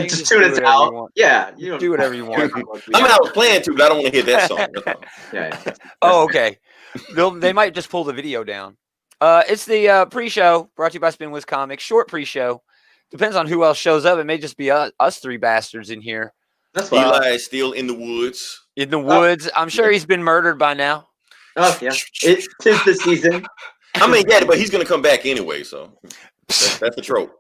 Just tune us out. Yeah, you don't do whatever you want. I mean, I was planning to, but I don't want to hear that song. That's all. Yeah. Oh, okay. They might just pull the video down. It's the pre-show brought to you by Spinwiz Comics. Short pre-show. Depends on who else shows up. It may just be us three bastards in here. That's fine. Eli is still in the woods. In the woods. I'm sure he's been murdered by now. Oh, yeah. It is the season. I mean, yeah, but he's going to come back anyway, so that's the trope.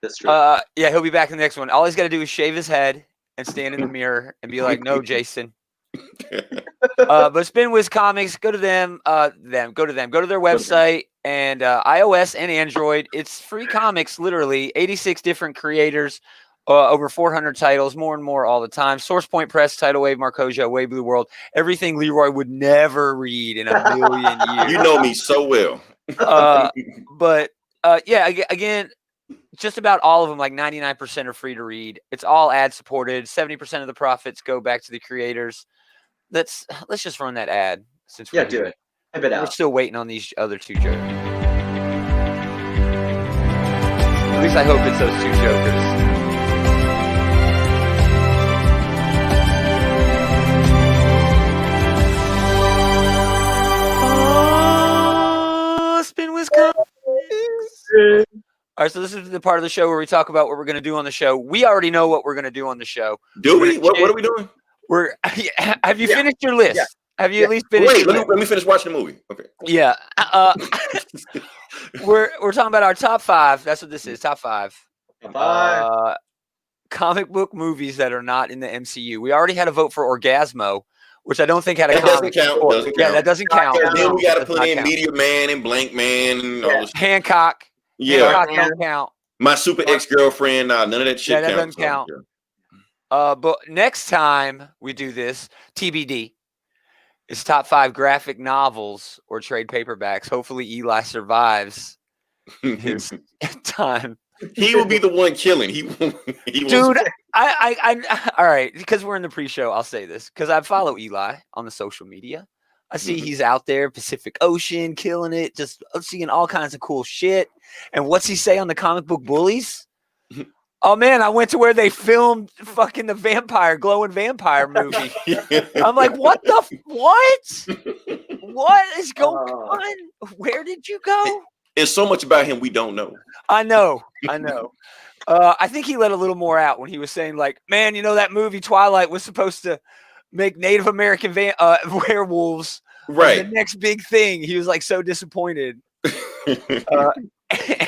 That's true. Yeah, he'll be back in the next one. All he's got to do is shave his head and stand in the mirror and be like, "No, Jason." But Spinwiz Comics, go to them. Go to their website and iOS and Android. It's free comics, literally 86 different creators, over 400 titles, more and more all the time. Source Point Press, Tidal Wave, Marcosia, Way Blue World, everything Leroy would never read in a million years. You know me so well. But yeah, again, just about all of them, like 99% are free to read. It's all ad supported. 70% of the profits go back to the creators. Let's just run that ad since do it. We're still waiting on these other two jokers. At least I hope it's those two jokers. Spinwiz Comics. All right, so this is the part of the show where we talk about what we're going to do on the show. We already know what we're going to do on the show. Do we? What are we doing? Have you finished your list? Yeah. Have you at least finished? Wait, let me finish watching the movie. Okay. Yeah. We're talking about our top 5. That's what this is. Top 5. Comic book movies that are not in the MCU. We already had a vote for Orgasmo, which I don't think had a comic. Yeah, that doesn't count. And then we got to put in Meteor Man and Blank Man and all this. Hancock. Yeah. Hancock don't count. My Super Ex-Girlfriend. None of that shit counts. Yeah, that doesn't count. But next time we do this, TBD. It's top 5 graphic novels or trade paperbacks. Hopefully Eli survives his time. He will be the one killing. Dude, I all right, because we're in the pre-show, I'll say this. Because I follow Eli on the social media. I see he's out there, Pacific Ocean, killing it, just seeing all kinds of cool shit. And what's he say on the Comic Book Bullies? Oh man, I went to where they filmed fucking the glowing vampire movie. I'm like, what? What is going on? Where did you go? It's so much about him we don't know. I know. I think he let a little more out when he was saying, like, man, you know that movie Twilight was supposed to make Native American werewolves right the next big thing. He was like so disappointed.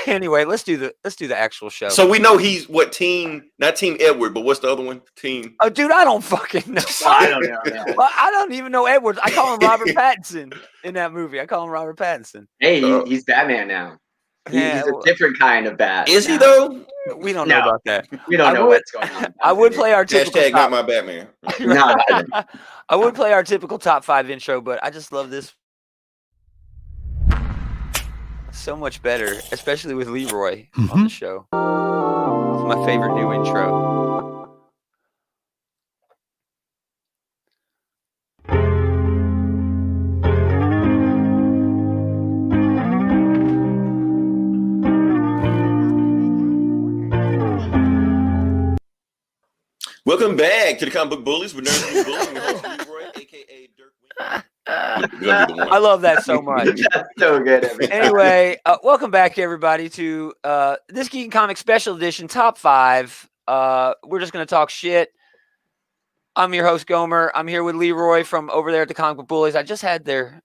Anyway, let's do the actual show. So we know he's what team? Not Team Edward, but what's the other one? Team. Oh, dude, I don't fucking know. I don't know. Well, I don't even know Edwards. I call him Robert Pattinson in that movie. I call him Robert Pattinson. Hey, he's Batman now. He's a different kind of bat. Is he though? We don't know about that. We don't know what's going on. I would play our typical hashtag not my Batman. I would play our typical top 5 intro, but I just love this so much better, especially with Leroy on the show. It's my favorite new intro. Welcome back to the Comic Book Bullies with Nerds Bullies. Leroy, aka Dirk. I love that so much. That's so good. Anyway, welcome back everybody to this Geek and Comic Special Edition Top 5. We're just going to talk shit. I'm your host Gomer. I'm here with Leroy from over there at the Comic Book Bullies. I just had their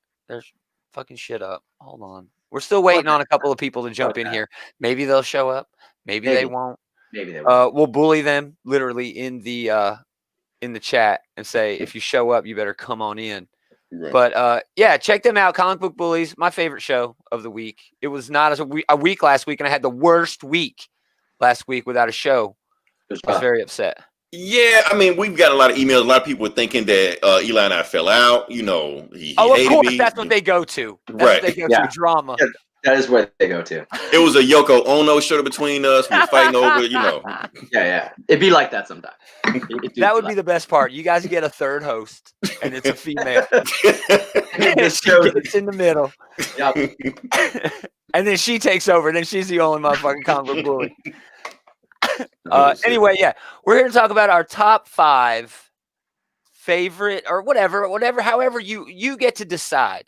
fucking shit up. Hold on. We're still waiting on a couple of people to jump in here. Maybe they'll show up. Maybe they won't. Maybe they won't. We'll bully them literally in the chat and say, if you show up, you better come on in. Right. But yeah, check them out. Comic Book Bullies, my favorite show of the week. It was not as a week last week, and I had the worst week last week without a show. I was very upset. Yeah, I mean, we've got a lot of emails. A lot of people were thinking that Eli and I fell out. You know, he of hated course, me. that's what they go to. That's right. what they go to, drama. Yeah, that is where they go to. It was a Yoko Ono show between us. We were fighting over, you know. Yeah. It'd be like that sometimes. That would be the best part. You guys get a third host, and it's a female. And she gets in the middle. Yep. And then she takes over. Then she's the only motherfucking comic book bully. Anyway, yeah, we're here to talk about our top 5 favorite or whatever, however you get to decide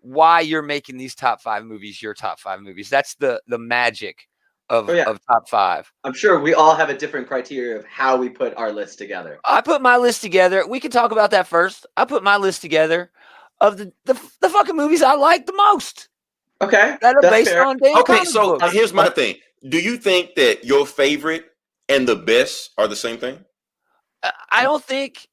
why you're making these top 5 movies your top 5 movies. That's the magic of top 5. I'm sure we all have a different criteria of how we put our list together. I put my list together. We can talk about that first. I put my list together of the fucking movies I like the most. Okay, that are based on damn Okay, comic so books. here's my thing. Do you think that your favorite and the best are the same thing? I don't think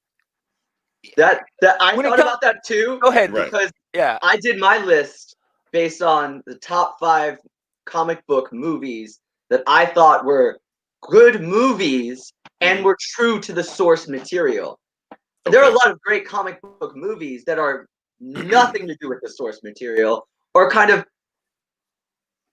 that I thought about that too. Go ahead, because yeah, I did my list based on the top 5 comic book movies that I thought were good movies and were true to the source material. Okay. There are a lot of great comic book movies that are nothing to do with the source material or kind of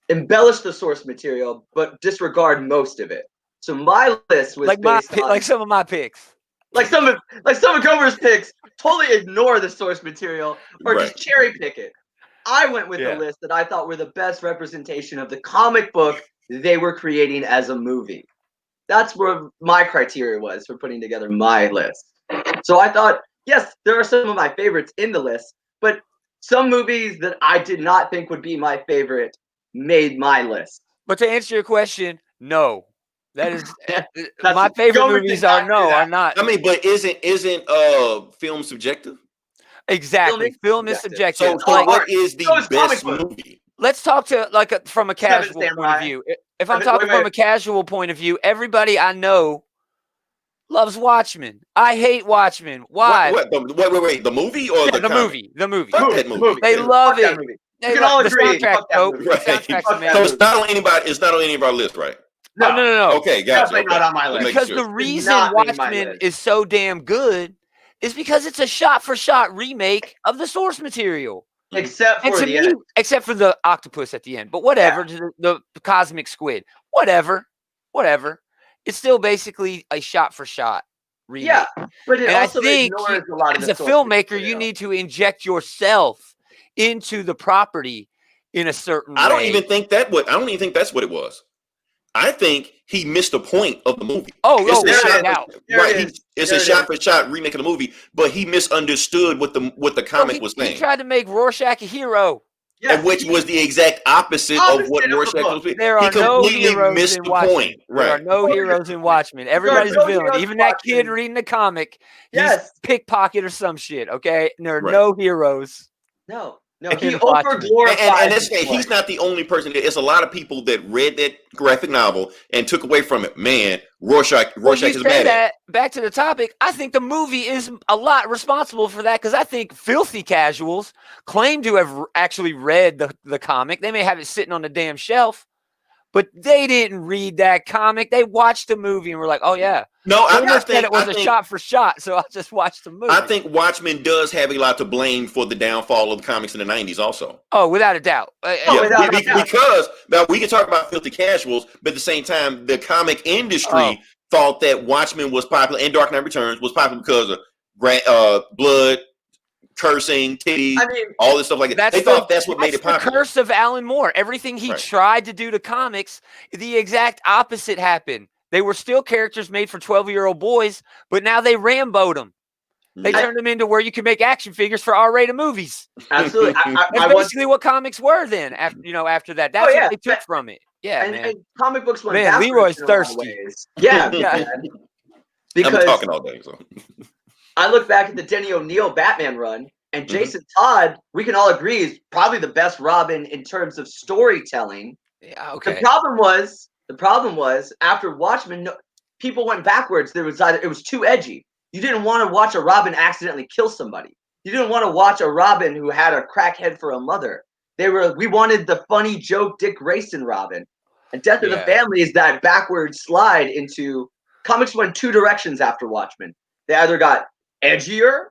embellish the source material but disregard most of it. So my list was like some of my picks. Like some of Gomer's picks totally ignore the source material or just cherry pick it. I went with the list that I thought were the best representation of the comic book they were creating as a movie. That's where my criteria was for putting together my list. So I thought, yes, there are some of my favorites in the list, but some movies that I did not think would be my favorite made my list. But to answer your question, no. That is my favorite movies are not. I mean, but isn't film subjective? Exactly. Film is subjective. So what is the best movie? Let's talk to from a casual point of view. If I'm talking from a casual point of view, everybody I know loves Watchmen. I hate Watchmen. Why? Wait, the movie or the movie? The movie. Fuck that movie. They love it. We can all agree. The soundtrack's amazing. So it's not on anybody. It's not on any of our list, right? No. Okay, gotcha. Definitely not on my list. Because the reason Watchmen is so damn good is because it's a shot-for-shot remake of the source material. Except for the end. Except for the octopus at the end. But whatever, the cosmic squid. Whatever. It's still basically a shot-for-shot remake. Yeah, but it also ignores a lot of as a filmmaker, you need to inject yourself into the property in a certain way. I don't even think that's what it was. I think he missed the point of the movie. It's a shot-for-shot remake of the movie, but he misunderstood what the comic was saying. He tried to make Rorschach a hero. Yes, and which was the exact opposite of what Rorschach was. There are no heroes in Watchmen. There are no heroes in Watchmen. Everybody's a villain. Even that kid reading the comic, he's pickpocket or some shit, okay? And there are no heroes. No, he over-glorified. And he's not the only person. It's a lot of people that read that graphic novel and took away from it. Man, Rorschach is bad. Back to the topic, I think the movie is a lot responsible for that because I think filthy casuals claim to have actually read the comic. They may have it sitting on the damn shelf, but they didn't read that comic. They watched the movie and were like, "Oh yeah." No, I think it was a shot for shot, so I just watched the movie. I think Watchmen does have a lot to blame for the downfall of the comics in the 90s also. Oh, without a doubt. Because now we can talk about filthy casuals, but at the same time, the comic industry thought that Watchmen was popular and Dark Knight Returns was popular because of blood, cursing, titties, all this stuff like that. They thought that's what made it popular. The curse of Alan Moore. Everything he tried to do to comics, the exact opposite happened. They were still characters made for 12-year-old boys, but now they Rambo'd them. They turned them into where you can make action figures for R-rated movies. Absolutely. That's basically what comics were then. After that, that's what they took from it. Yeah, man. And comic books went backwards. Leroy's thirsty. Yeah. Because I'm talking all day. So I look back at the Denny O'Neil Batman run, and Jason Todd, we can all agree, is probably the best Robin in terms of storytelling. Yeah, okay. The problem was after Watchmen, people went backwards. It was too edgy. You didn't want to watch a Robin accidentally kill somebody. You didn't want to watch a Robin who had a crackhead for a mother. We wanted the funny joke Dick Grayson Robin. And Death of the Family is that backward slide into comics went 2 directions after Watchmen. They either got edgier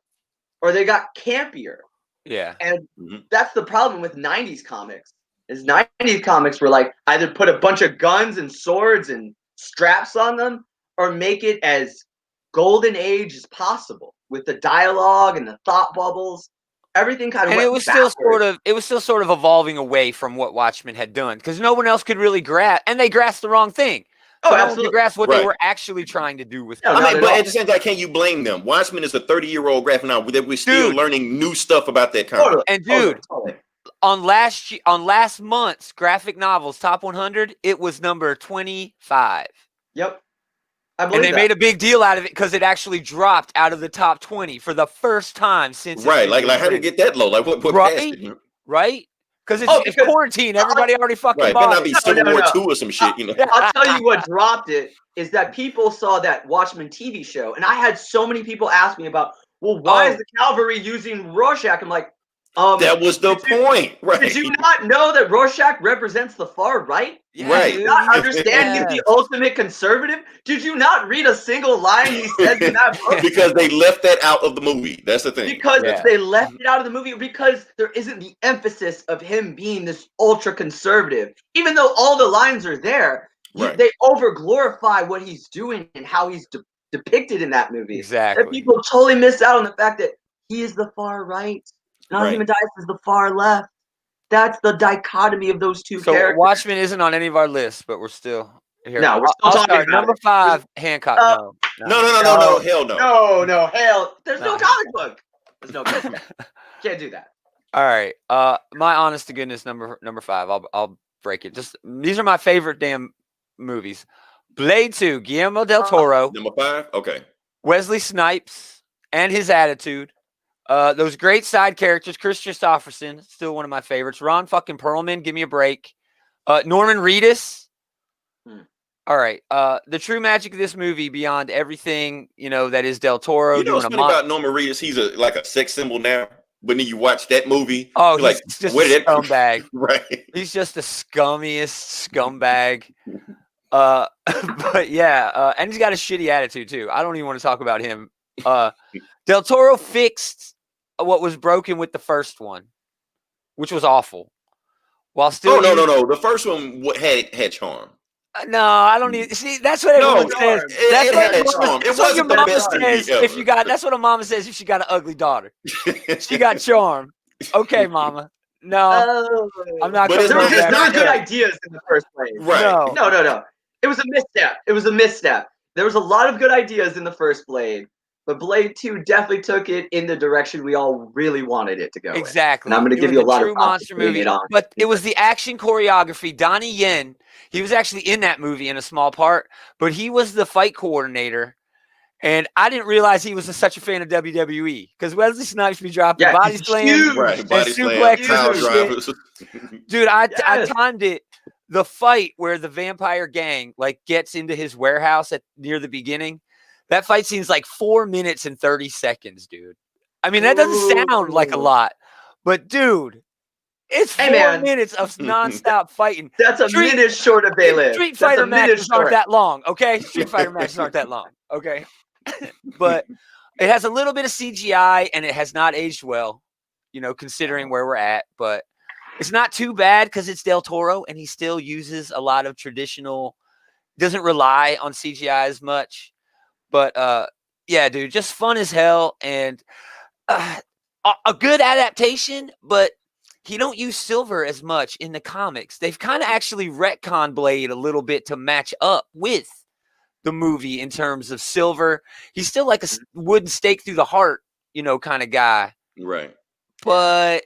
or they got campier. Yeah. And that's the problem with 90s comics. Is 90s comics were like either put a bunch of guns and swords and straps on them or make it as golden age as possible with the dialogue and the thought bubbles. Everything kind of went backwards. It was still sort of evolving away from what Watchmen had done because no one else could really grasp, and they grasped the wrong thing. So Oh, no one absolutely. could grasp what Right. they were actually trying to do with. No, I not mean, at but all. at the same time, can't you blame them? Watchmen is a 30-year-old graphic novel that we're still Dude. learning new stuff about that comic. Totally. And dude, Totally. on last month's graphic novels top 100, it was number 25. Yep. I And believe they that. made a big deal out of it because it actually dropped out of the top 20 for the first time since. Right. Like how did it get that low? Like what Right? passed it? You know? Right? Because Oh, it's because- quarantine. Everybody already fucking Right. bought Better not be it. Civil No. War 2 or some shit, you know. I'll tell you what dropped it is that people saw that Watchmen TV show, and I had so many people ask me about, well, why is the cavalry using Rorschach? I'm like, that was the point, right? Did you not know that Rorschach represents the far right? Yeah, Right. Did you not understand he's the ultimate conservative? Did you not read a single line he says in that book? Because they left that out of the movie. That's the thing. Because they left it out of the movie because there isn't the emphasis of him being this ultra conservative. Even though all the lines are there, they over glorify what he's doing and how he's depicted in that movie. Exactly. And people totally miss out on the fact that he is the far right. Ozymandias is the far left. That's the dichotomy of those two characters. Watchmen isn't on any of our lists, but we're still here. No, we're still talking about number 5, Hancock. No, hell no. No, hell. There's no comic book. There's no comic book. Can't do that. All right. My honest to goodness number 5. I'll break it. Just these are my favorite damn movies. Blade 2, Guillermo del Toro. Number 5? Okay. Wesley Snipes and his attitude. Those great side characters. Chris Christopherson, still one of my favorites. Ron fucking Perlman, give me a break. Norman Reedus. All right. The true magic of this movie, beyond everything, that is Del Toro. You know what's funny about Norman Reedus? He's like a sex symbol now. But then you watch that movie. Oh, he's like, just where did a scumbag. Right. He's just the scummiest scumbag. But yeah, and he's got a shitty attitude too. I don't even want to talk about him. Del Toro fixed what was broken with the first one, which was awful. While still, no. The first one had charm. No, I don't need. See, that's what everyone says. It had charm. It wasn't the best movie ever. That's what a mama says if she got an ugly daughter. She got charm. Okay, mama. No, I'm not. But there were just not good ideas in the first place. Right? No. It was a misstep. There was a lot of good ideas in the first Blade. But Blade 2 definitely took it in the direction we all really wanted it to go. Exactly. And I'm going to give you a lot of monster movie. But it was the action choreography. Donnie Yen, he was actually in that movie in a small part, but he was the fight coordinator. And I didn't realize he was such a fan of WWE because Wesley Snipes be dropping body slams, body suplexes. Dude, I timed it. The fight where the vampire gang gets into his warehouse near the beginning. That fight scene's like 4 minutes and 30 seconds, dude. I mean, that doesn't sound like a lot, but dude, it's 4 minutes of nonstop fighting. That's a minute short of Bailiff. Street Fighter matches aren't that long, okay? Street Fighter matches aren't that long, okay? But it has a little bit of CGI, and it has not aged well, considering where we're at. But it's not too bad because it's Del Toro, and he still uses a lot of traditional, doesn't rely on CGI as much. But, yeah, dude, just fun as hell and a good adaptation, but he don't use silver as much in the comics. They've kind of actually retconned Blade a little bit to match up with the movie in terms of silver. He's still like a wooden stake through the heart, kind of guy. Right. But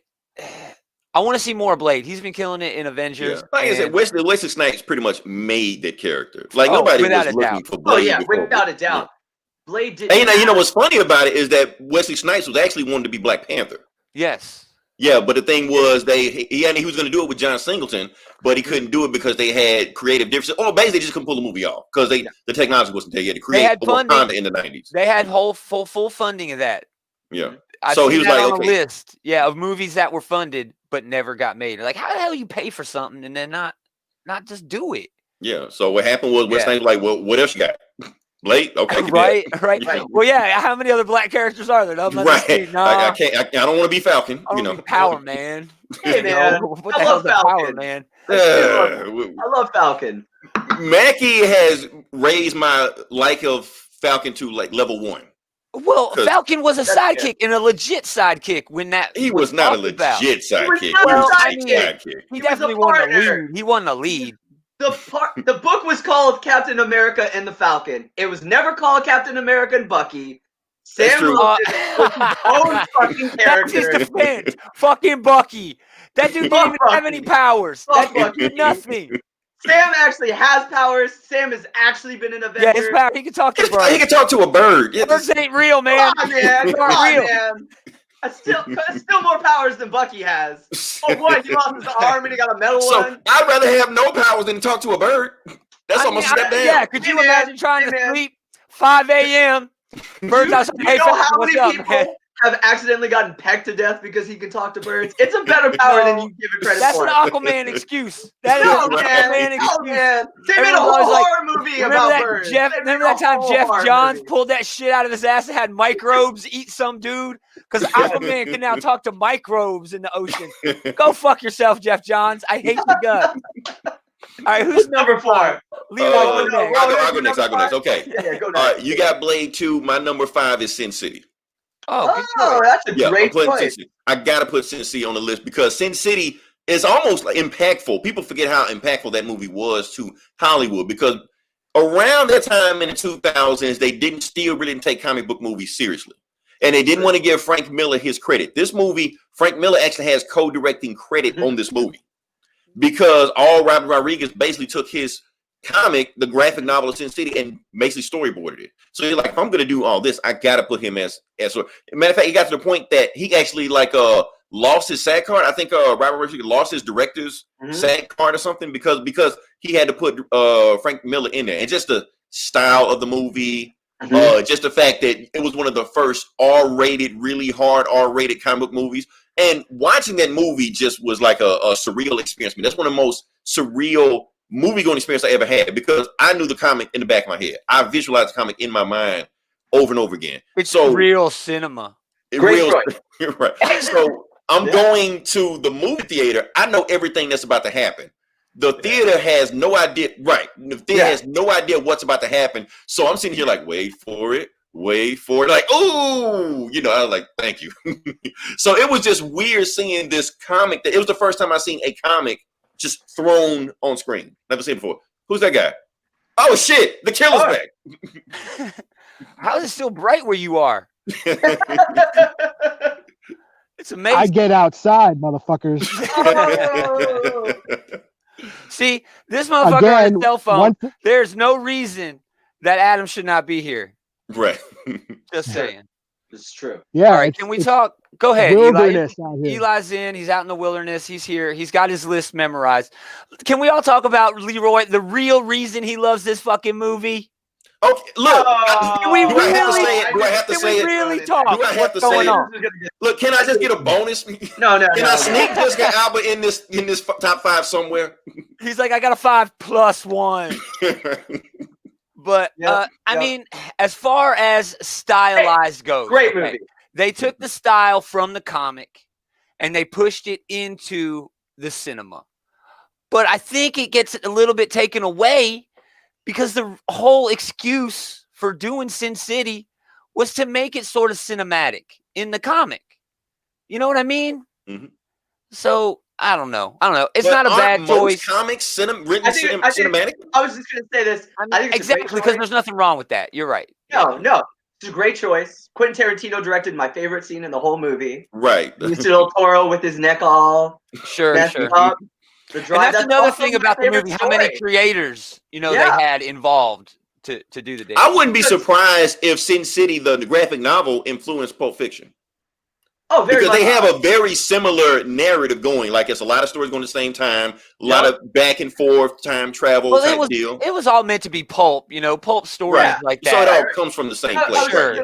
I want to see more Blade. He's been killing it in Avengers. Yeah. Like I said, Wesley Snipes pretty much made that character. Like nobody was looking for Blade. Oh yeah, without a doubt. Yeah. Blade did. And you know what's funny about it is that Wesley Snipes was actually wanted to be Black Panther. Yes. Yeah, but the thing was he was going to do it with John Singleton, but he couldn't do it because they had creative differences. Or basically, they just couldn't pull the movie off because the technology wasn't there yet to create Wakanda in the 90s. They had full funding of that. Yeah. So he was like, on a list, of movies that were funded but never got made. Like, how the hell you pay for something and then not just do it? Yeah. So what happened was Wesley Snipes was like, well, what else you got? Blade? Okay. Right. Well, yeah. How many other black characters are there? Right. No. I can't. I don't want to be Falcon. Power Man. Hey man, what the hell's that Power Man? I love Falcon. Mackie has raised my like of Falcon to like level 1. Well, Falcon was a sidekick and a legit sidekick when he was not a legit sidekick. He definitely wasn't a lead. He wasn't a lead. The book was called Captain America and the Falcon. It was never called Captain America and Bucky. Sam Wilson was his own fucking character. That's his defense. Fucking Bucky. That dude didn't even have any powers. That dude did nothing. Sam actually has powers. Sam has actually been an Avenger. Yeah, his power. He can talk to a bird. He can talk to a bird. Birds ain't real, man. Come on, man. Come on, man. That's still more powers than Bucky has. Oh, what? He lost his arm and he got a metal one? I'd rather have no powers than talk to a bird. That's almost a step down. Yeah, could you imagine trying to sleep 5 a.m.? Birds outside. You know how many people have accidentally gotten pecked to death because he can talk to birds? It's a better power than you give it credit for. That's an Aquaman excuse. That is an Aquaman excuse. Man. They made a whole horror movie about birds. Remember that time Jeff Johns pulled that shit out of his ass and had microbes eat some dude? Because Aquaman can now talk to microbes in the ocean. Go fuck yourself, Jeff Johns. I hate the gut. All right, who's number 4? I'll go next. Okay. Yeah, go next. You got Blade 2. My number 5 is Sin City. Oh, that's a great choice. I gotta put Sin City on the list because Sin City is almost like impactful. People forget how impactful that movie was to Hollywood because around that time in the 2000s, they still really didn't take comic book movies seriously. And they didn't want to give Frank Miller his credit. This movie, Frank Miller actually has co-directing credit on this movie because Robert Rodriguez basically took his comic, the graphic novel of Sin City, and basically storyboarded it. So you're like, if I'm going to do all this, I got to put him as matter of fact, he got to the point that he actually lost his SAG card. I think Robert Rodriguez lost his director's SAG card or something because he had to put Frank Miller in there. And just the style of the movie, just the fact that it was one of the first R-rated, really hard R-rated comic book movies. And watching that movie just was like a surreal experience. I mean, that's one of the most surreal movie-going experience I ever had because I knew the comic in the back of my head. I visualized the comic in my mind over and over again. It's real cinema. Great choice. Right. So I'm going to the movie theater. I know everything that's about to happen. The theater has no idea. Right. The theater has no idea what's about to happen. So I'm sitting here like, wait for it. Like, ooh, I was like, thank you. So it was just weird seeing this comic. It was the first time I seen a comic just thrown on screen. Never seen it before. Who's that guy? Oh shit, the killer's back. How is it still bright where you are? It's amazing. I get outside, motherfuckers. See, this motherfucker on his cell phone. There's no reason that Adam should not be here. Right. Just saying. It's true. Yeah. All right, can we talk? Go ahead. Wilderness Eli's in. He's out in the wilderness. He's here. He's got his list memorized. Can we all talk about Leroy, the real reason he loves this fucking movie? Okay, look. Can we really talk? Do I have to say it? Look, can I just get a bonus? No. Can I sneak Jessica Alba in this top 5 somewhere? He's like, I got a 5+1. But I mean, as far as stylized goes, great movie. They took the style from the comic and they pushed it into the cinema. But I think it gets a little bit taken away because the whole excuse for doing Sin City was to make it sort of cinematic in the comic. You know what I mean? Mm-hmm. So I don't know. It's not a bad choice. Comics cinematic. I was just going to say this. I think exactly, because there's nothing wrong with that. You're right. No. It's a great choice. Quentin Tarantino directed my favorite scene in the whole movie. Right. Benicio del Toro with his neck all sure. Up. And that's another thing about the movie, how many creators, they had involved to do the day. I wouldn't be surprised if Sin City, the graphic novel, influenced Pulp Fiction. Oh, very because they have a very similar narrative going. Like it's a lot of stories going at the same time, a lot of back and forth time travel type deal. It was all meant to be pulp, pulp stories like that. So it all comes from the same place. Sure.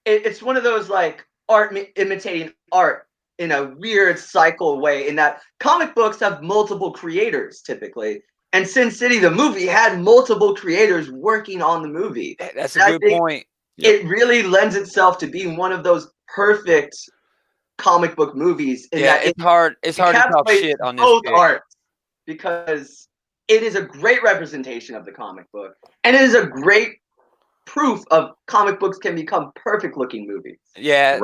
It's one of those like art imitating art in a weird cycle way. In that comic books have multiple creators typically, and Sin City the movie had multiple creators working on the movie. That's a good point. It really lends itself to being one of those perfect comic book movies. It's hard to talk shit on this. Both arts, because it is a great representation of the comic book, and it is a great proof of comic books can become perfect looking movies. Yeah,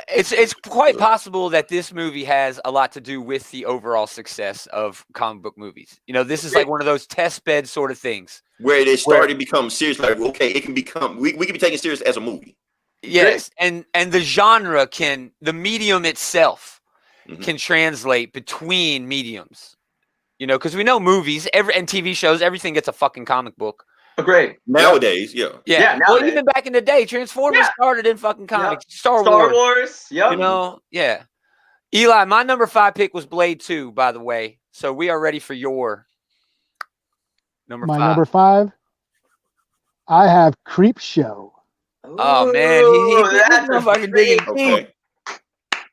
It's quite possible that this movie has a lot to do with the overall success of comic book movies. This is like one of those test bed sort of things where they started to become serious. Like, okay, it can become we can be taken serious as a movie. Yes, and the genre the medium itself can translate between mediums. Because we know movies, and TV shows, everything gets a fucking comic book. Great. Nowadays, yeah. Nowadays. Well, even back in the day, Transformers started in fucking comics. Yep. Star Wars. Yep. Yeah. Eli, my number 5 pick was Blade 2, by the way. So we are ready for your number 5. My number 5, I have Creep Show. Oh man, that's a great. Okay.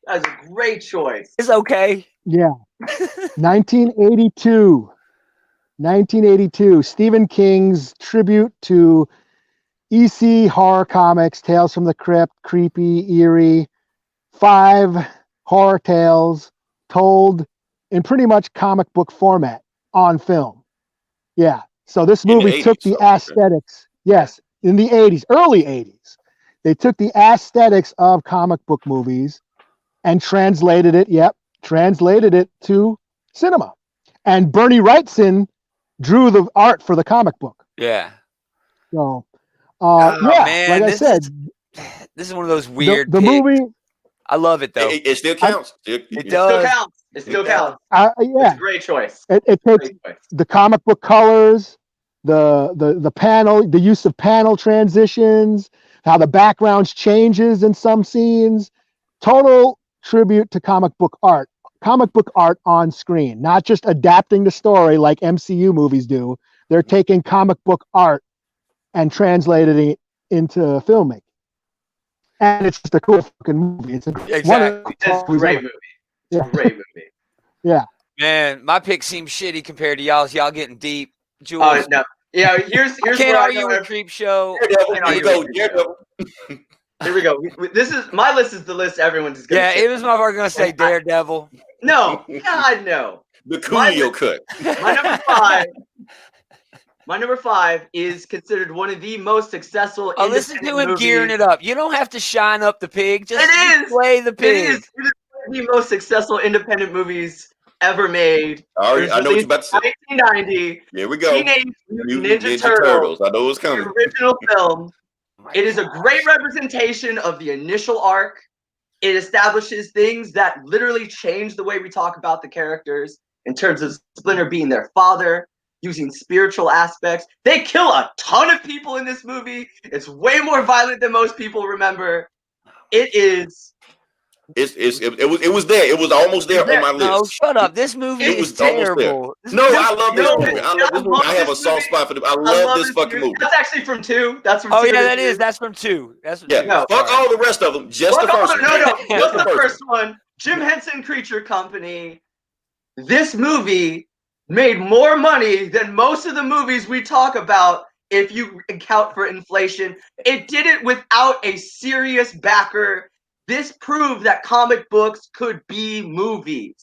That's a great choice. It's okay. Yeah. 1982. Stephen King's tribute to EC horror comics, Tales from the Crypt, creepy, eerie. 5 horror tales told in pretty much comic book format on film. Yeah. So this movie took the aesthetics. Yes, in the 80s, early 80s. They took the aesthetics of comic book movies and translated it to cinema. And Bernie Wrightson drew the art for the comic book. Yeah. So, man, like I said, this is one of those weird the movie. I love it though. It still counts. It still counts. It still counts. Yeah. It's a great choice. It takes the comic book colors, the panel, the use of panel transitions, how the backgrounds changes in some scenes. Total tribute to comic book art on screen, not just adapting the story like MCU movies do. They're taking comic book art and translating it into filmmaking. And it's just a cool fucking movie. It's a great movie. It's a great movie. Yeah. Man, my pick seems shitty compared to y'all's. Y'all getting deep. Jules. No. Yeah, here's can't argue with Creep Show. Here we go. My list is the list everyone's gonna say. It was my part gonna say Daredevil. No. God no. The Coolio cut. My number 5 is considered one of the most successful. Listen to him gearing it up. You don't have to shine up the pig. Just play the pig. It is one of the most successful independent movies ever made. I know what you're about to say. 1990. Here we go. Teenage Mutant Ninja Turtles. I know what's coming. The original film. It is a great representation of the initial arc. It establishes things that literally change the way we talk about the characters in terms of Splinter being their father, using spiritual aspects. They kill a ton of people in this movie. It's way more violent than most people remember. It is. It was there. It was almost there on my list. No, shut up. This movie is terrible. I love this movie. I have a soft spot for I love this fucking movie. That's actually from 2. That's from 2. Oh yeah, that is. That's from 2. That's from 2. Fuck all the rest of them. Just the first one. No. Just the first one. Jim Henson Creature Company. This movie made more money than most of the movies we talk about if you account for inflation. It did it without a serious backer. This proved that comic books could be movies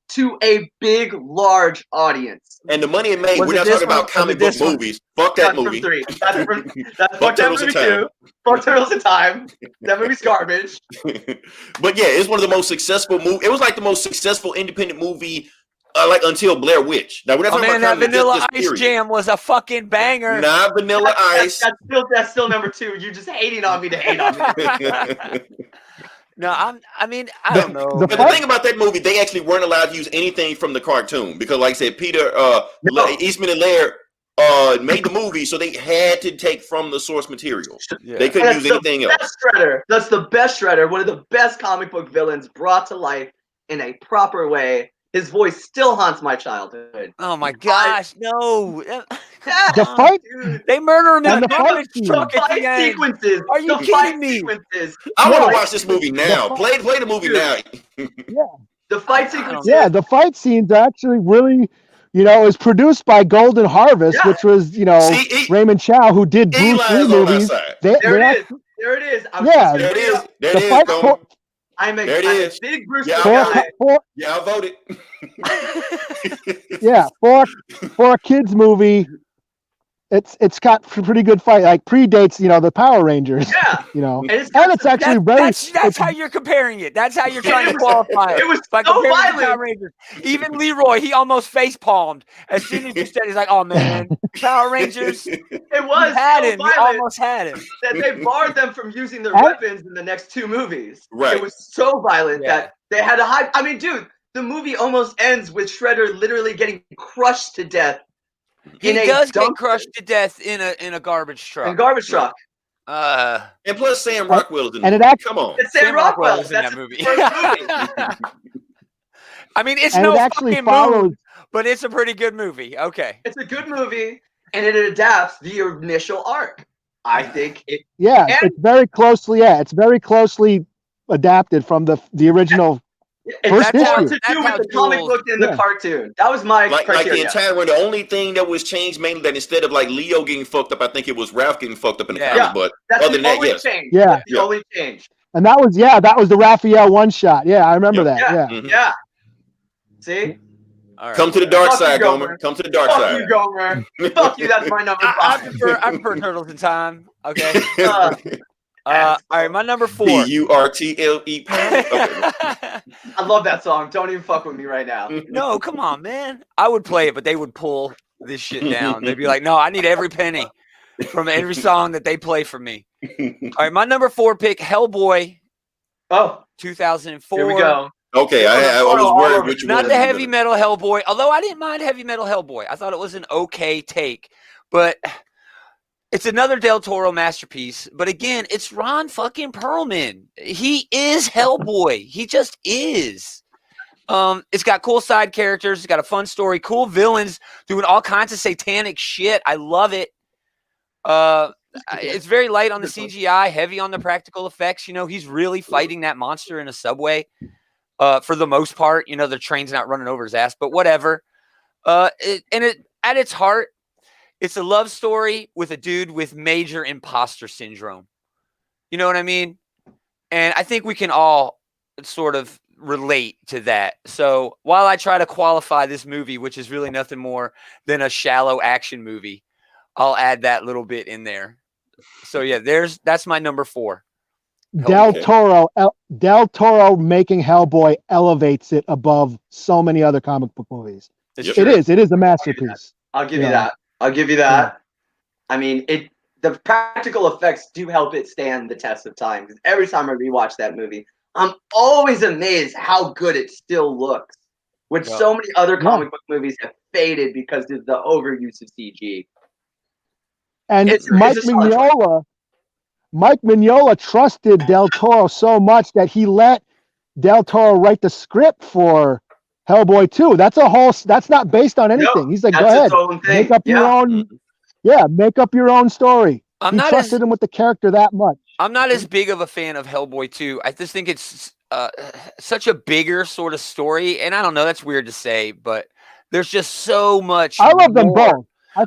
to a big, large audience. And the money it made, we're not talking about comic book movies. Fuck that movie. That's fuck that movie too. Fuck Turtles in Time. That movie's garbage. But yeah, it's one of the most successful movies. It was like the most successful independent movie until Blair Witch. Now we're not talking about that Vanilla Ice Jam was a fucking banger. Not Vanilla Ice. That's still number 2. You're just hating on me to hate on me. No, I don't know. But the thing about that movie, they actually weren't allowed to use anything from the cartoon because, like I said, Peter Eastman and Laird made the movie, so they had to take from the source material. Yeah. They couldn't use anything else. That's the best Shredder. One of the best comic book villains brought to life in a proper way. His voice still haunts my childhood. Oh my gosh, no! The fight, they murder him in the fight sequences. Are you kidding me? I want to watch this movie now. Play the movie now. The fight sequences. Yeah, the fight scenes actually really, it was produced by Golden Harvest, which was, Raymond Chow, who did Bruce Lee movies. There it is. There it is. I'm a big Bruce Lee guy. I voted. Yeah, for a kids movie, it's got pretty good fight. Like predates, the Power Rangers. Yeah. And it's actually that's how you're comparing it. That's how you're trying to qualify it. It was by so comparing violent. Power Rangers. Even Leroy, he almost face palmed as soon as you said. He's like, "Oh man, Power Rangers." It was had so him. violent You almost had him. that they barred them from using their weapons in the next 2 movies. Right. It was so violent that they had to hide. I mean, dude, the movie almost ends with Shredder literally getting crushed to death. He does get crushed to death in a garbage truck. In a garbage truck. And plus Sam Rockwell is in and the movie. Come on. It's Sam Rockwell is in that movie. I mean, it's no fucking movie, but it's a pretty good movie. Okay. It's a good movie, and it adapts the initial arc. I think it. Yeah, it's very closely. Yeah, it's very closely adapted from the original. It's issue. more to do with the comic book than the cartoon. That was my criteria. Like the entire one. The only thing that was changed mainly that instead of like Leo getting fucked up, I think it was Ralph getting fucked up in the comic. But that's other than that, yes. Change. Yeah, that's the only change. And that was the Raphael one shot. Yeah, I remember that. Yeah. Yeah. See. All right. Come to the dark side, Gomer. Come to the dark side. Fuck you, Gomer. Fuck you. That's my number 5. I prefer Turtles in Time. Okay. All right, my number 4. Turtle. I love that song. Don't even fuck with me right now. No, come on, man. I would play it, but they would pull this shit down. They'd be like, "No, I need every penny from every song that they play for me." All right, my number 4 pick, Hellboy. 2004. Here we go. Okay, I was worried which one. Not the heavy metal Hellboy, although I didn't mind heavy metal Hellboy. I thought it was an okay take, but it's another Del Toro masterpiece. But again, it's Ron fucking Perlman. He is Hellboy. He just is. It's got cool side characters. It's got a fun story, cool villains doing all kinds of satanic shit. I love it. It's very light on the CGI, heavy on the practical effects. He's really fighting that monster in a subway. For the most part, the train's not running over his ass, but whatever. At its heart, it's a love story with a dude with major imposter syndrome. You know what I mean? And I think we can all sort of relate to that. So while I try to qualify this movie, which is really nothing more than a shallow action movie, I'll add that little bit in there. So yeah, that's my number 4. Del Toro making Hellboy elevates it above so many other comic book movies. It is a masterpiece. I'll give you that. Yeah. I mean, the practical effects do help it stand the test of time. Because every time I rewatch that movie, I'm always amazed how good it still looks. Which so many other comic book movies have faded because of the overuse of CG. And Mike Mignola trusted Del Toro so much that he let Del Toro write the script for Hellboy 2. That's not based on anything. He's like, go ahead, make up your own. Yeah, make up your own story. He trusted him with the character that much. I'm not as big of a fan of Hellboy 2. I just think it's such a bigger sort of story. And I don't know, that's weird to say, but there's just so much. I love them both. I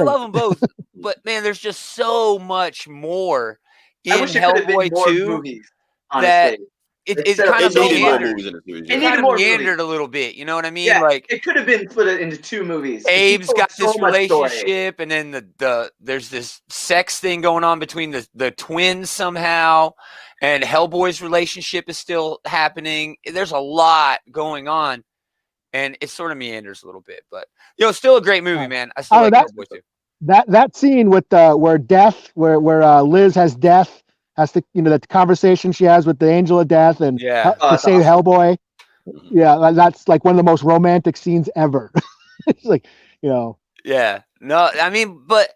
love them both. But man, there's just so much more in Hellboy 2 movies, that it's kind of meandered a little bit. You know what I mean? Yeah, like it could have been split into 2 movies. Abe's got this relationship, and then there's this sex thing going on between the twins somehow, and Hellboy's relationship is still happening. There's a lot going on, and it sort of meanders a little bit. But still a great movie, man. I still like Hellboy 2. That scene with where Liz has death, has to that conversation she has with the Angel of Death and to save Hellboy. Yeah, that's like one of the most romantic scenes ever. It's like Yeah, no, I mean, but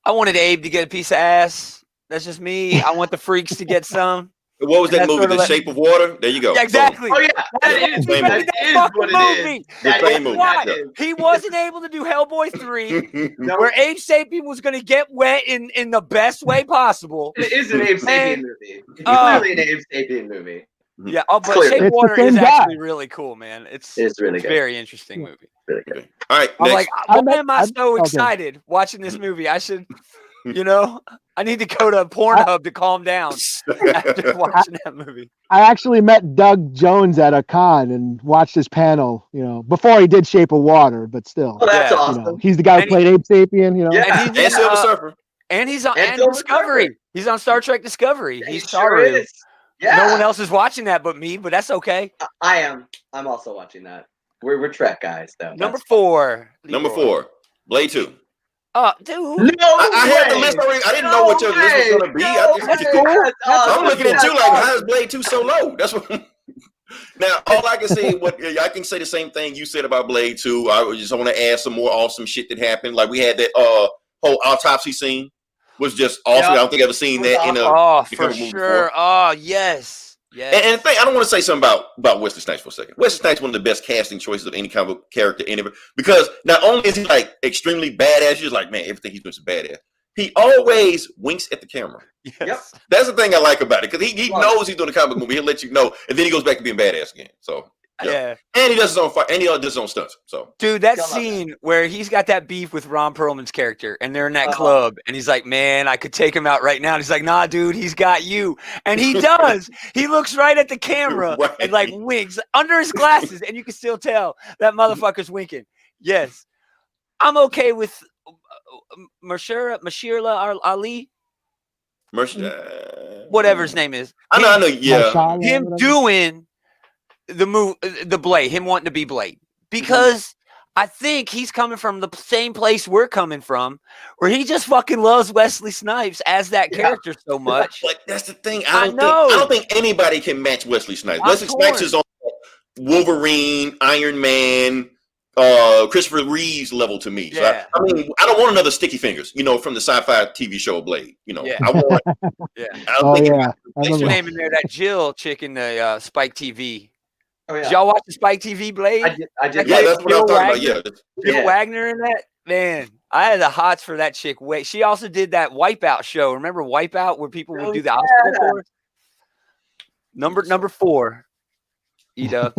I wanted Abe to get a piece of ass. That's just me. I want the freaks to get some. What was that movie? The Shape of Water? There you go. Yeah, exactly. Oh, yeah. That is what it is. The same movie. He wasn't able to do Hellboy 3, where Abe Sapien was going to get wet in the best way possible. It is an Abe Sapien movie. It's clearly an Abe Sapien movie. Yeah, but Shape of Water is actually really cool, man. It's really good. Very interesting movie. Really good. All right, I'm like, why am I so excited watching this movie? I should You know, I need to go to Pornhub to calm down after watching that movie. I actually met Doug Jones at a con and watched his panel, before he did Shape of Water, but still. Oh, that's awesome. He's the guy who played Abe Sapien, Yeah. And he's Silver Surfer. And he's on And Discovery. Surfer. He's on Star Trek Discovery. Yeah, He's he sure is. Yeah. No one else is watching that but me, but that's okay. I am. I'm also watching that. We're Trek guys, though. Number 4. Number 4. Blade 2. Oh, dude. No, I had the list already. I didn't know what your list was going to be. I'm looking at you like, how is Blade 2 so low? That's what. Now, all I can say, I can say the same thing you said about Blade 2. I just want to add some more awesome shit that happened. Like we had that whole autopsy scene was just awesome. Yep. I don't think I've ever seen that in a for sure. Before. Oh, yes. Yes. And the thing, I don't want to say something about Wesley Snipes for a second. Wesley Snipes is one of the best casting choices of any kind of character in it, because not only is he like extremely badass, you're like, man, everything he's doing is badass. He always winks at the camera. Yes. Yep. That's the thing I like about it, because he knows he's doing a comic movie. He'll let you know, and then he goes back to being badass again. So yeah. And he does his own fight, and he does his own stunts. So dude, that scene where he's got that beef with Ron Perlman's character, and they're in that club, and he's like, man, I could take him out right now. And he's like, nah, dude, he's got you. And he does. He looks right at the camera and like winks under his glasses, and you can still tell that motherfucker's winking. Yes. I'm okay with Mahershala Ali. Whatever his name is. I know, yeah. Him doing the Blade, him wanting to be Blade, because I think he's coming from the same place we're coming from, where he just fucking loves Wesley Snipes as that character so much. But that's the thing. I don't think anybody can match Wesley Snipes. Wesley Snipes is on Wolverine, Iron Man, Christopher Reeve's level to me. So I mean, I don't want another Sticky Fingers, from the sci-fi TV show Blade. I want. What's your name in there? That Jill chick in the Spike TV. Oh, yeah. Did y'all watch the Spike TV Blade? I did. Yeah, that's what I'm talking about. Jill Wagner in that? Man, I had the hots for that chick. Wait, she also did that Wipeout show. Remember Wipeout, where people would do the obstacle course? Number 4. Ida.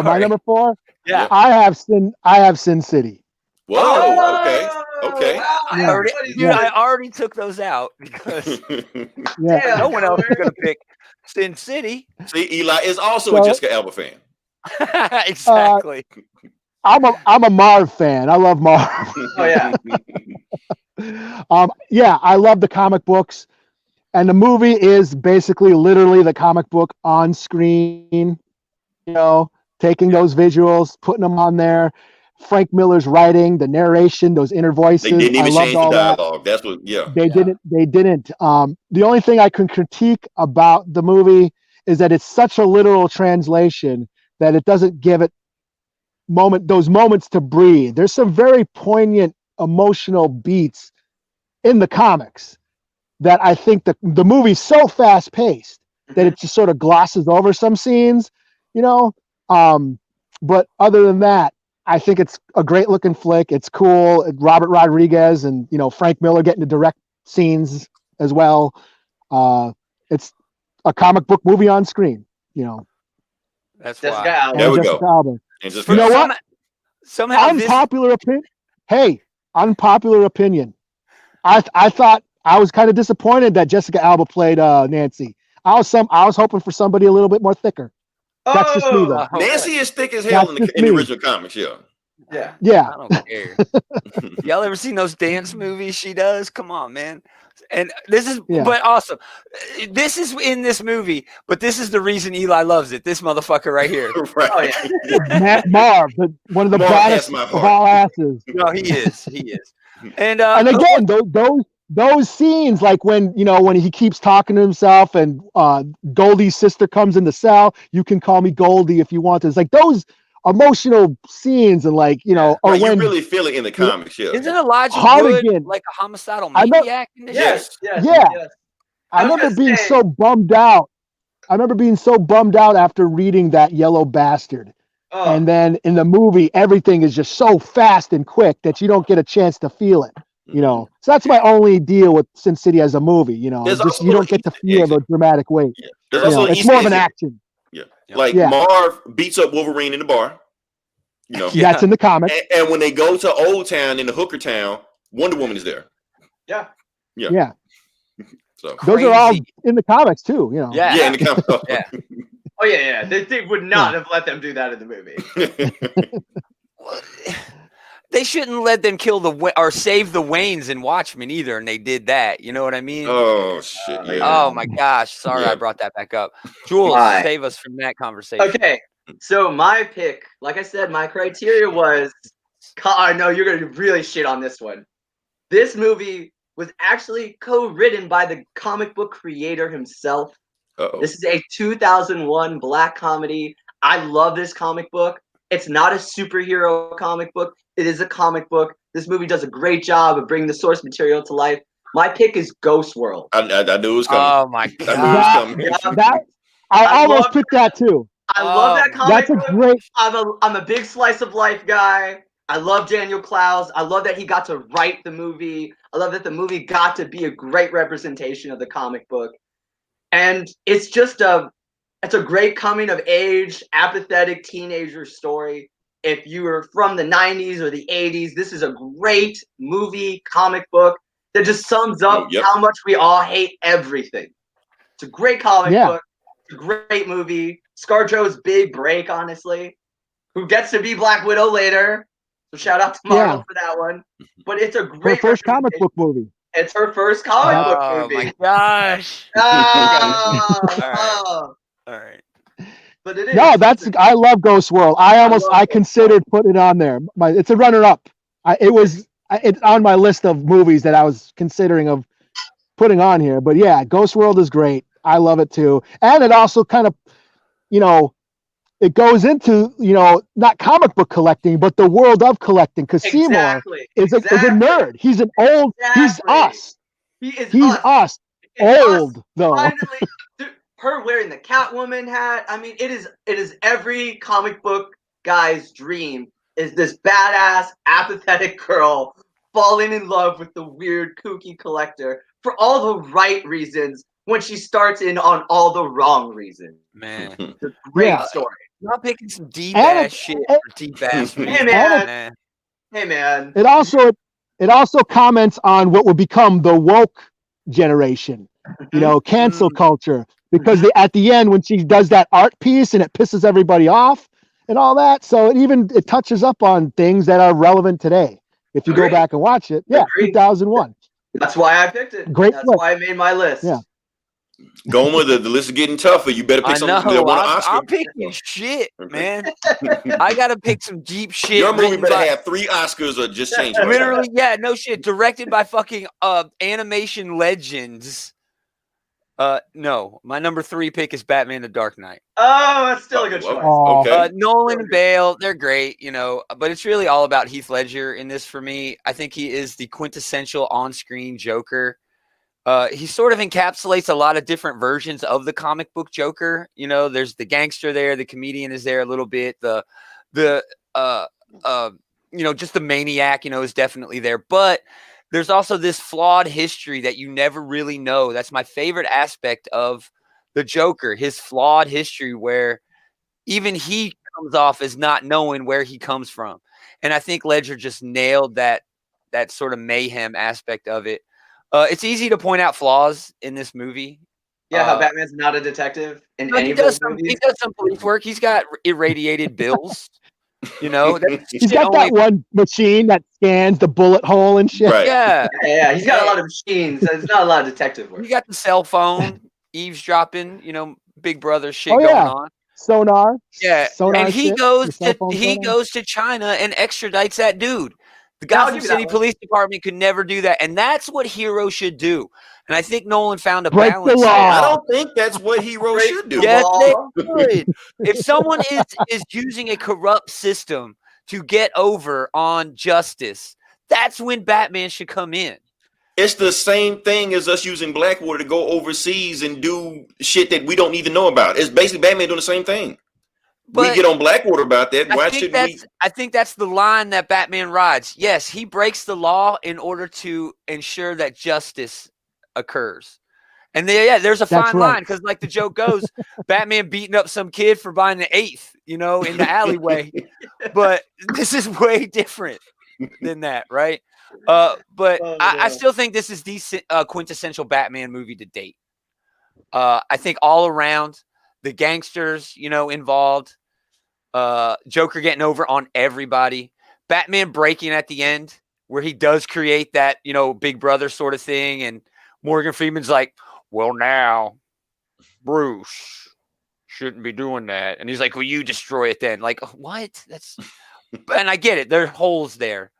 My number 4? Yeah. I have Sin City. Whoa, okay. Wow. I already took those out because no one else is going to pick Sin City. See, Eli is also a Jessica Alba fan. Exactly. I'm a Marv fan. I love Marv. Oh yeah. I love the comic books, and the movie is basically literally the comic book on screen. Taking those visuals, putting them on there. Frank Miller's writing, the narration, those inner voices. They didn't even change the dialogue. That. That's what. Yeah. They didn't. The only thing I can critique about the movie is that it's such a literal translation that it doesn't give it those moments to breathe. There's some very poignant emotional beats in the comics that I think the movie's so fast paced that it just sort of glosses over some scenes, but other than that, I think it's a great looking flick. It's cool. Robert Rodriguez and Frank Miller getting to direct scenes as well. It's a comic book movie on screen. That's why. There we go. You know what? Somehow unpopular opinion. Hey, unpopular opinion. I thought I was kind of disappointed that Jessica Alba played Nancy. I was hoping for somebody a little bit more thicker. That's just me, though. Nancy is thick as hell in the original comics, Yeah. I don't care. Y'all ever seen those dance movies she does? Come on, man. And this is, but also, this is in this movie, but this is the reason Eli loves it. This motherfucker right here. Right. Oh, yeah. Matt Marv, one of the baddest of all asses. No, he is. And again, those scenes, like when he keeps talking to himself and Goldie's sister comes in the cell, you can call me Goldie if you want to. It's like those emotional scenes, and or when when you really feel it in the comics. Isn't Elijah Wood like a homicidal maniac? Yes. I remember being so bummed out. After reading that Yellow Bastard. Oh. And then in the movie, everything is just so fast and quick that you don't get a chance to feel it. So that's my only deal with Sin City as a movie. You don't get to feel the dramatic weight. Yeah. It's more of an action. Yeah. Marv beats up Wolverine in the bar. That's in the comics. And when they go to Old Town in the Hooker Town, Wonder Woman is there. Yeah. So those are all in the comics too, you know. yeah, in the comics. Yeah. Oh yeah. They would not have let them do that in the movie. They shouldn't let them kill or save the Waynes in Watchmen either, and they did that. You know what I mean? Oh shit! Yeah. Oh my gosh! Sorry, I brought that back up. Jules, save us from that conversation. Okay, so my pick, like I said, my criteria was. I know you're gonna really shit on this one. This movie was actually co-written by the comic book creator himself. This is a 2001 black comedy. I love this comic book. It's not a superhero comic book. It is a comic book. This movie does a great job of bringing the source material to life. My pick is Ghost World. I knew it was coming. Oh my god! I almost picked that too. I love that comic book. That's a great. I'm a big slice of life guy. I love Daniel Clowes. I love that he got to write the movie. I love that the movie got to be a great representation of the comic book. And it's just it's a great coming of age, apathetic teenager story. If you were from the 90s or the 80s, this is a great movie, comic book that just sums up how much we all hate everything. It's a great comic book. It's a great movie. ScarJo's big break, honestly. Who gets to be Black Widow later. So shout out to Marvel for that one. But it's a great her first comic book movie. It's her first comic book movie. Oh my gosh. All right. But it is. No, I love Ghost World. I considered putting it on there. It's a runner-up. It's on my list of movies that I was considering of putting on here. But yeah, Ghost World is great. I love it too. And it also kind of, it goes into, not comic book collecting, but the world of collecting. Because Seymour is a nerd. He's an old, he's us. He's us. Old, though. Finally, her wearing the Catwoman hat. I mean, it is every comic book guy's dream is this badass, apathetic girl falling in love with the weird, kooky collector for all the right reasons when she starts in on all the wrong reasons. Man. It's a great story. Not picking some deep ass shit for deep ass reasons. Hey man. It also comments on what would become the woke generation, cancel culture. Because at the end, when she does that art piece and it pisses everybody off and all that, so it touches up on things that are relevant today. If you go back and watch it, 2001. That's why I picked it. That's why I made my list. Yeah. Going with the list is getting tougher. You better pick something that won an Oscar. I'm picking shit, man. I gotta pick some deep shit. Your movie better have 3 Oscars or just change it. Literally, no shit. Directed by fucking animation legends. No, my number 3 pick is Batman: The Dark Knight. Oh, that's still a good choice. Okay. Nolan and Bale, they're great, but it's really all about Heath Ledger in this for me. I think he is the quintessential on-screen Joker. He sort of encapsulates a lot of different versions of the comic book Joker. There's the gangster there, the comedian is there a little bit, the just the maniac, is definitely there. But there's also this flawed history that you never really know. That's my favorite aspect of the Joker, his flawed history, where even he comes off as not knowing where he comes from. And I think Ledger just nailed that sort of mayhem aspect of it. It's easy to point out flaws in this movie. Yeah, how Batman's not a detective in any of those movies. He does some police work. He's got irradiated bills. He's got that one machine that scans the bullet hole and shit. Right. Yeah. He's got a lot of machines. There's not a lot of detective work. You got the cell phone, eavesdropping. Big brother shit going on. Sonar. Yeah, sonar and he goes to China and extradites that dude. The Gotham City Police Department could never do that, and that's what heroes should do. And I think Nolan found a balance. The law. I don't think that's what heroes should do. Yes, they could. If someone is using a corrupt system to get over on justice, that's when Batman should come in. It's the same thing as us using Blackwater to go overseas and do shit that we don't need to know about. It's basically Batman doing the same thing. But we get on Blackwater about that. Why should we? I think that's the line that Batman rides. Yes, he breaks the law in order to ensure that justice occurs. And there's a fine line because, like the joke goes, Batman beating up some kid for buying the 8th, in the alleyway. But this is way different than that, right? But Oh, I no. still think this is the quintessential Batman movie to date. I think all around the gangsters, involved, Joker getting over on everybody, Batman breaking at the end where he does create that, big brother sort of thing. And Morgan Freeman's like, well, now Bruce shouldn't be doing that. And he's like, well, you destroy it then. Like, what? And I get it. There are holes there.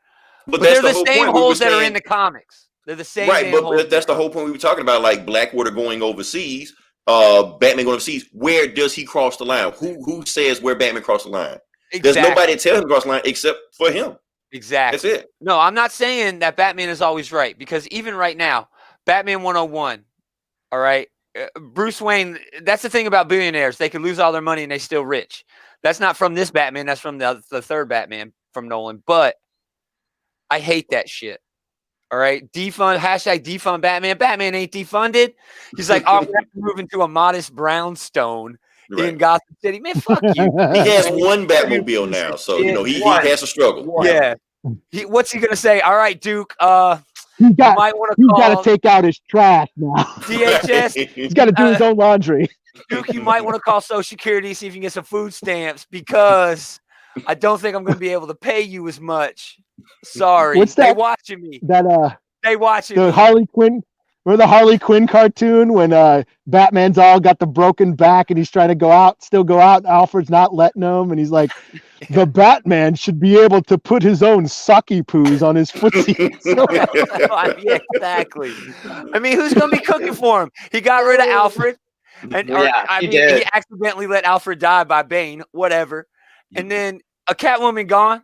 But they're the same holes that are in the comics. They're the same. Right, but that's the whole point we were talking about, like Blackwater going overseas, Batman going overseas. Where does he cross the line? Who says where Batman crossed the line? Exactly. There's nobody to tell him to cross the line except for him. Exactly. That's it. No, I'm not saying that Batman is always right, because even right now, Batman 101, all right, Bruce Wayne, that's the thing about billionaires. They can lose all their money and they're still rich. That's not from this Batman. That's from the third Batman from Nolan. But I hate that shit. All right. #defund Batman. Batman ain't defunded. He's like, oh, we have to move into a modest brownstone in Gotham City. Man, fuck you. He has one Batmobile now. So, he has to struggle. Yeah. What's he going to say? All right, Duke. He's got to take out his trash now. DHS. He's got to do his own laundry. Duke, you might want to call Social Security, see if you can get some food stamps, because I don't think I'm going to be able to pay you as much. Sorry. What's that? They watching me. They watching me. Harley Quinn. Remember the Harley Quinn cartoon when Batman's all got the broken back and he's trying to still go out. Alfred's not letting him, and he's like, the Batman should be able to put his own sucky poos on his footsies. Yeah, exactly. I mean, who's going to be cooking for him? He got rid of Alfred. He accidentally let Alfred die by Bane, whatever. And then a Catwoman gone.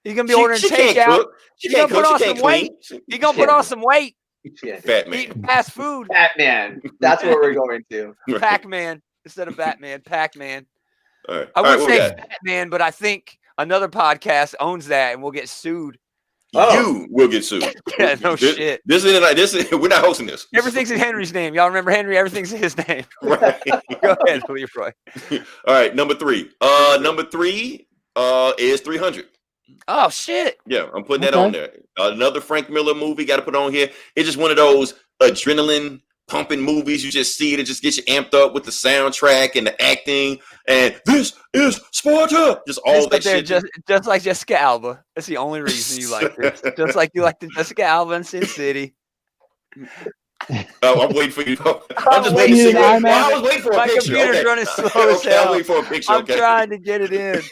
He's going to be ordering takeout. He's going to put on some weight. He's going to put on some weight. Batman. Eating fast food. Batman. That's what we're going to. Pac-Man instead of Batman. Pac-Man. All right. I would say Batman, but I think another podcast owns that and we'll get sued. You will get sued. Yeah, shit. This is we're not hosting this. Everything's in Henry's name. Y'all remember Henry? Everything's in his name. Right. Go ahead, Leroy. All right, number 3. Number 3 is 300. Oh shit! Yeah, I'm putting that on there. Another Frank Miller movie. Got to put on here. It's just one of those adrenaline pumping movies. You just see it. It just gets you amped up with the soundtrack and the acting. And this is Sparta. Just all that shit. Just like Jessica Alba. That's the only reason you like this. Just like you like the Jessica Alba in Sin City. I'm waiting for you. I'm just waiting to see. I was waiting for a picture. My computer's running slow as hell. I'm waiting for a picture. I'm trying to get it in.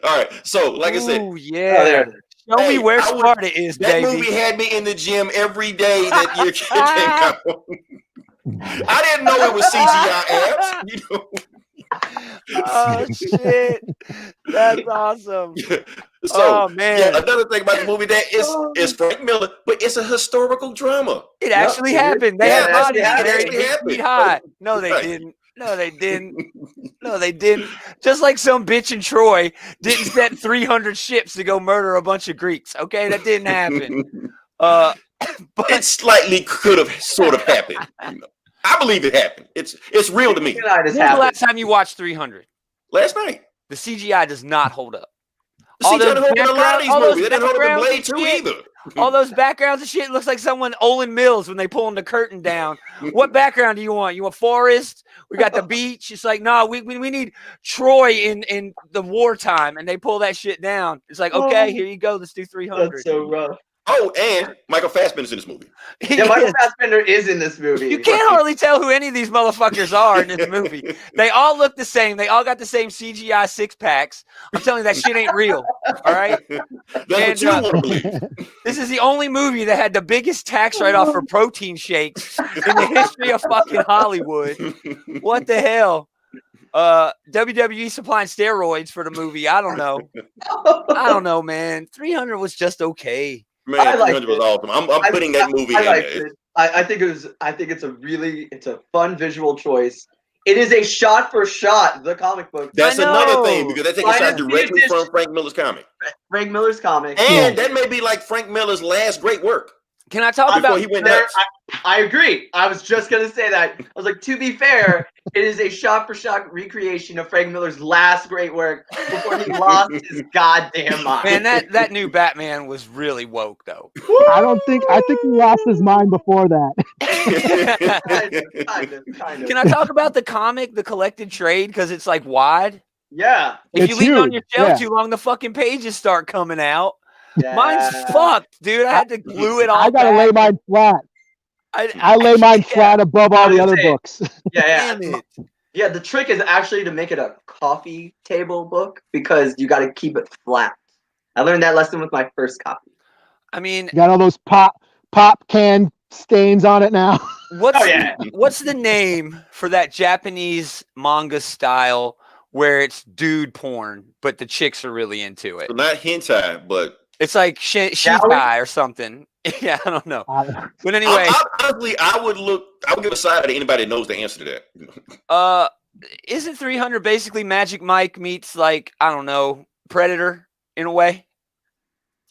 All right. So, like I said, yeah. Show me where Sparta is, baby. That movie had me in the gym every day that year came out. I didn't know it was CGI abs. Oh shit, that's awesome. So, man, another thing about the movie that is Frank Miller, but it's a historical drama. It actually happened. They had bodies actually 8 feet high. No, they didn't. No, they didn't. No, they didn't. Just like some bitch in Troy didn't set 300 ships to go murder a bunch of Greeks. Okay, that didn't happen. But it slightly could have sort of happened. I believe it happened. It's real to me. When's the last time you watched 300? Last night. The CGI does not hold up. The CGI doesn't hold up in a lot of these movies. It didn't hold up in Blade 2 either. All those backgrounds and shit looks like someone Olin Mills when they pulling the curtain down. What background do you want? You want forest? We got the beach. It's like, no, we need Troy in the wartime, and they pull that shit down. It's like, okay, here you go. Let's do 300. That's so rough. Oh, and Michael Fassbender's in this movie. Yeah, Michael Fassbender is in this movie. You can't hardly tell who any of these motherfuckers are in this movie. They all look the same. They all got the same CGI six packs. I'm telling you, that shit ain't real. All right? That's what you want to believe. This is the only movie that had the biggest tax write-off for protein shakes in the history of fucking Hollywood. What the hell? WWE supplying steroids for the movie. I don't know, man. 300 was just okay. Man, 300 was awesome. I'm putting that movie in there. I think it's a fun visual choice. It is a shot for shot, the comic book. That's another thing, because they take a shot directly from Frank Miller's comic. Frank Miller's comic. And that may be like Frank Miller's last great work. Can I talk about he went nuts? I agree. I was just gonna say that. I was like, to be fair, it is a shot-for-shot recreation of Frank Miller's last great work before he lost his goddamn mind. Man, that new Batman was really woke though. I think he lost his mind before that. Kind of. Can I talk about the comic, the collected trade, because it's like wide? Yeah. If you It's leave it on huge, your shelf yeah. too long, the fucking pages start coming out. Yeah. Mine's fucked, dude. I had to glue it all. I gotta back. lay mine flat. I lay mine flat above all the other books. Yeah. Damn it. Yeah, the trick is actually to make it a coffee table book because you got to keep it flat. I learned that lesson with my first copy. I mean, Got all those pop can stains on it now. what's the name for that Japanese manga style where it's dude porn, but the chicks are really into it? So not hentai, but it's like shikai or something. Yeah, I don't know. But anyway, honestly, I would give a side to anybody that knows the answer to that. Isn't 300 basically Magic Mike meets, like, I don't know, Predator in a way?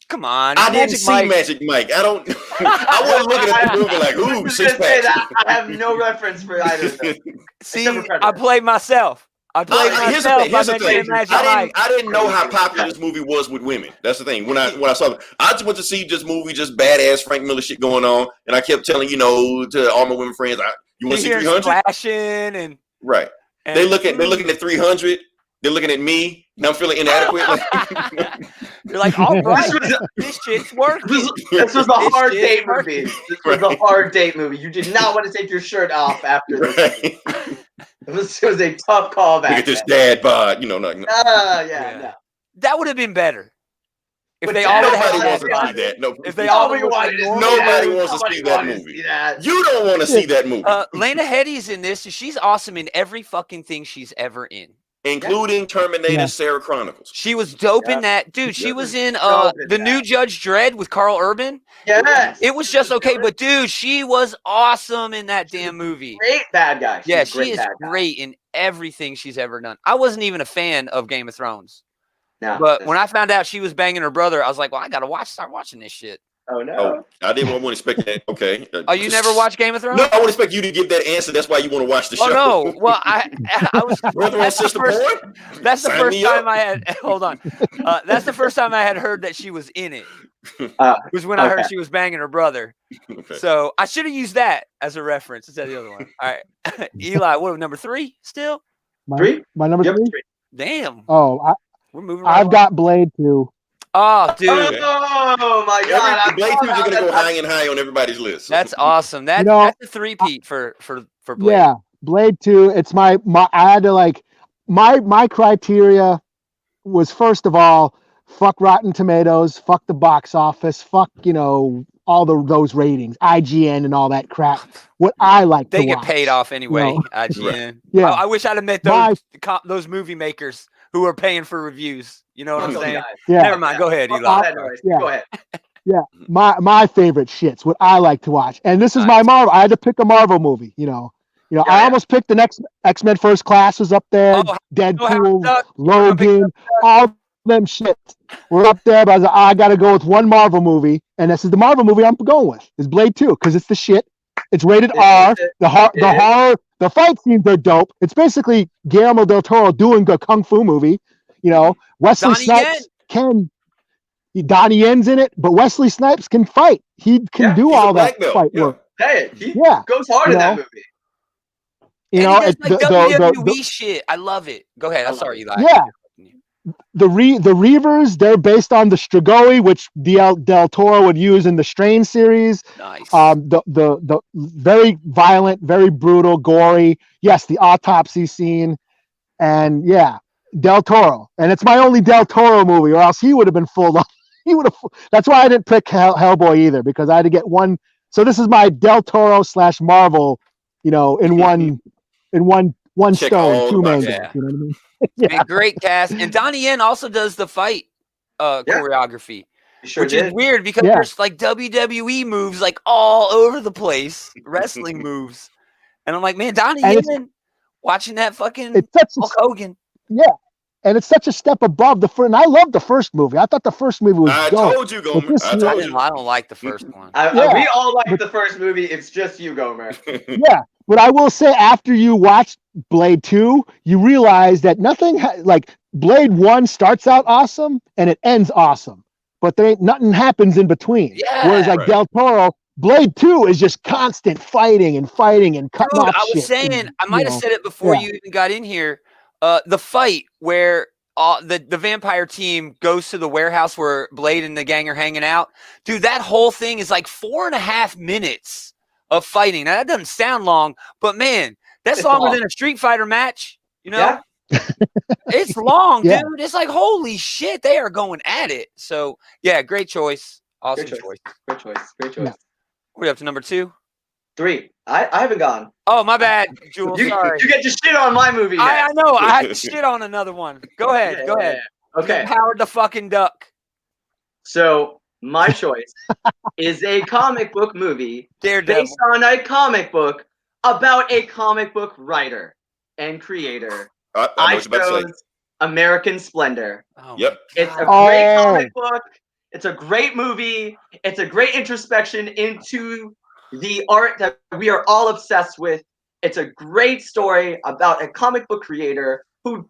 Come on. I didn't see Magic Mike. I don't. I wasn't looking at the movie like, ooh, six packs. I have no reference for either of them. See, I played myself. I played myself. Here's the thing. I didn't know how popular this movie was with women. That's the thing. When I saw it, I just went to see this movie, just badass Frank Miller shit going on, and I kept telling to all my women friends, you want to see 300? Splashing and right. And they're looking at 300. They're looking at me, and I'm feeling inadequate. You're like, all right, this shit's working. This was a hard date movie. This was a hard date movie. You did not want to take your shirt off after this. Right. This was a tough callback. Look at this dad bod, No. That would have been better. If they all nobody wants to see that. No, if they all nobody wants to see that movie. You don't want to see that movie. Lena Headey's in this. She's awesome in every fucking thing she's ever in. Including Terminator, Sarah Chronicles. She was dope in that. Dude, she was in the new Judge Dredd with Carl Urban. Yes. It was just okay, but dude, she was awesome in that damn movie. Great bad guy. Yeah, she is great in everything she's ever done. I wasn't even a fan of Game of Thrones. No. But when I found out she was banging her brother, I was like, well, I got to start watching this shit. Oh, no. Oh, I didn't want to expect that. Okay. Oh, you never watched Game of Thrones? No, I would expect you to give that answer. That's why you want to watch the show. Oh, no. Well, I was. Brother and sister porn? That's the first time I had. Hold on. That's the first time I had heard that she was in it. Was when I heard she was banging her brother. Okay. So I should have used that as a reference instead of the other one. All right. Eli, what, number 3 still? My number 3? Damn. Oh, we're moving. I've got Blade 2. Oh, dude. Oh, my God. Blade 2 is going to go high and high on everybody's list. That's awesome. That's a three-peat for Blade. Yeah, Blade 2. It's my I had to, like, my criteria was, first of all, fuck Rotten Tomatoes, fuck the box office, fuck, all those ratings, IGN and all that crap. What I like they to get watch, paid off anyway, IGN. Right. Yeah. I wish I'd have met those movie makers who are paying for reviews. You know what I'm saying? Yeah. Never mind. Go ahead, Eli. Go ahead. Yeah. My favorite shit's what I like to watch. And this is my Marvel. I had to pick a Marvel movie, I almost picked the next X-Men First Class was up there, Deadpool, Logan, all them shit were up there, but I was like, I gotta go with one Marvel movie, and this is the Marvel movie I'm going with. Is Blade 2, because it's the shit. It's rated R. The horror, the fight scenes are dope. It's basically Guillermo del Toro doing a kung fu movie. Wesley Snipes Donnie Yen's in it, but Wesley Snipes can fight. He can do all that fight work. Hey, he goes hard in that movie. He does like WWE shit. I love it. Go ahead. I'm sorry, Eli. Yeah. The Reavers, they're based on the Strigoi, which Del Toro would use in the Strain series. Nice. The very violent, very brutal, gory. Yes, the autopsy scene, and Del Toro. And it's my only Del Toro movie, or else he would have been full on. That's why I didn't pick Hellboy either, because I had to get one. So this is my Del Toro / Marvel, in one stone, two mangoes. Yeah. You know what I mean? Man, great cast. And Donnie Yen also does the fight choreography. Which is weird because there's like WWE moves like all over the place, wrestling moves. And I'm like, man, Donnie Yen watching that fucking Hulk Hogan. Yeah. and it's such a step above the first. And I love the first movie. I thought the first movie was I dope. told you, Gomer. this I one- told you. I don't like the first one. We all like the first movie. It's just you, Gomer. Yeah, but I will say after you watch Blade 2, you realize that nothing like Blade 1 starts out awesome and it ends awesome, but there ain't nothing happens in between. Yeah, Whereas like right. Del Toro, Blade 2 is just constant fighting and cutting Dude, off I was shit. saying, And, I might have said it before yeah. you even got in here. The fight where the vampire team goes to the warehouse where Blade and the gang are hanging out. Dude, that whole thing is like 4.5 minutes of fighting. Now, that doesn't sound long, but man, that's It's longer long. than a Street Fighter match. You know, Yeah. it's long, Yeah. dude. It's like, holy shit, they are going at it. So, yeah, great choice. Awesome Great choice. Great choice. Great choice. Yeah. We're up to number 2. 3. I haven't gone. Oh, my bad, Jules. You Sorry. get to shit on my movie. I next. know. I had to shit on another one. Go ahead. Yeah, Go yeah, ahead. yeah. Okay. Howard the fucking Duck. So my choice is a comic book movie Daredevil. based on a comic book about a comic book writer and creator. I know I what you're about to say. chose American Splendor. Oh, Yep. It's a God. great Oh. comic book. It's a great movie. It's a great introspection into the art that we are all obsessed with. It's a great story about a comic book creator who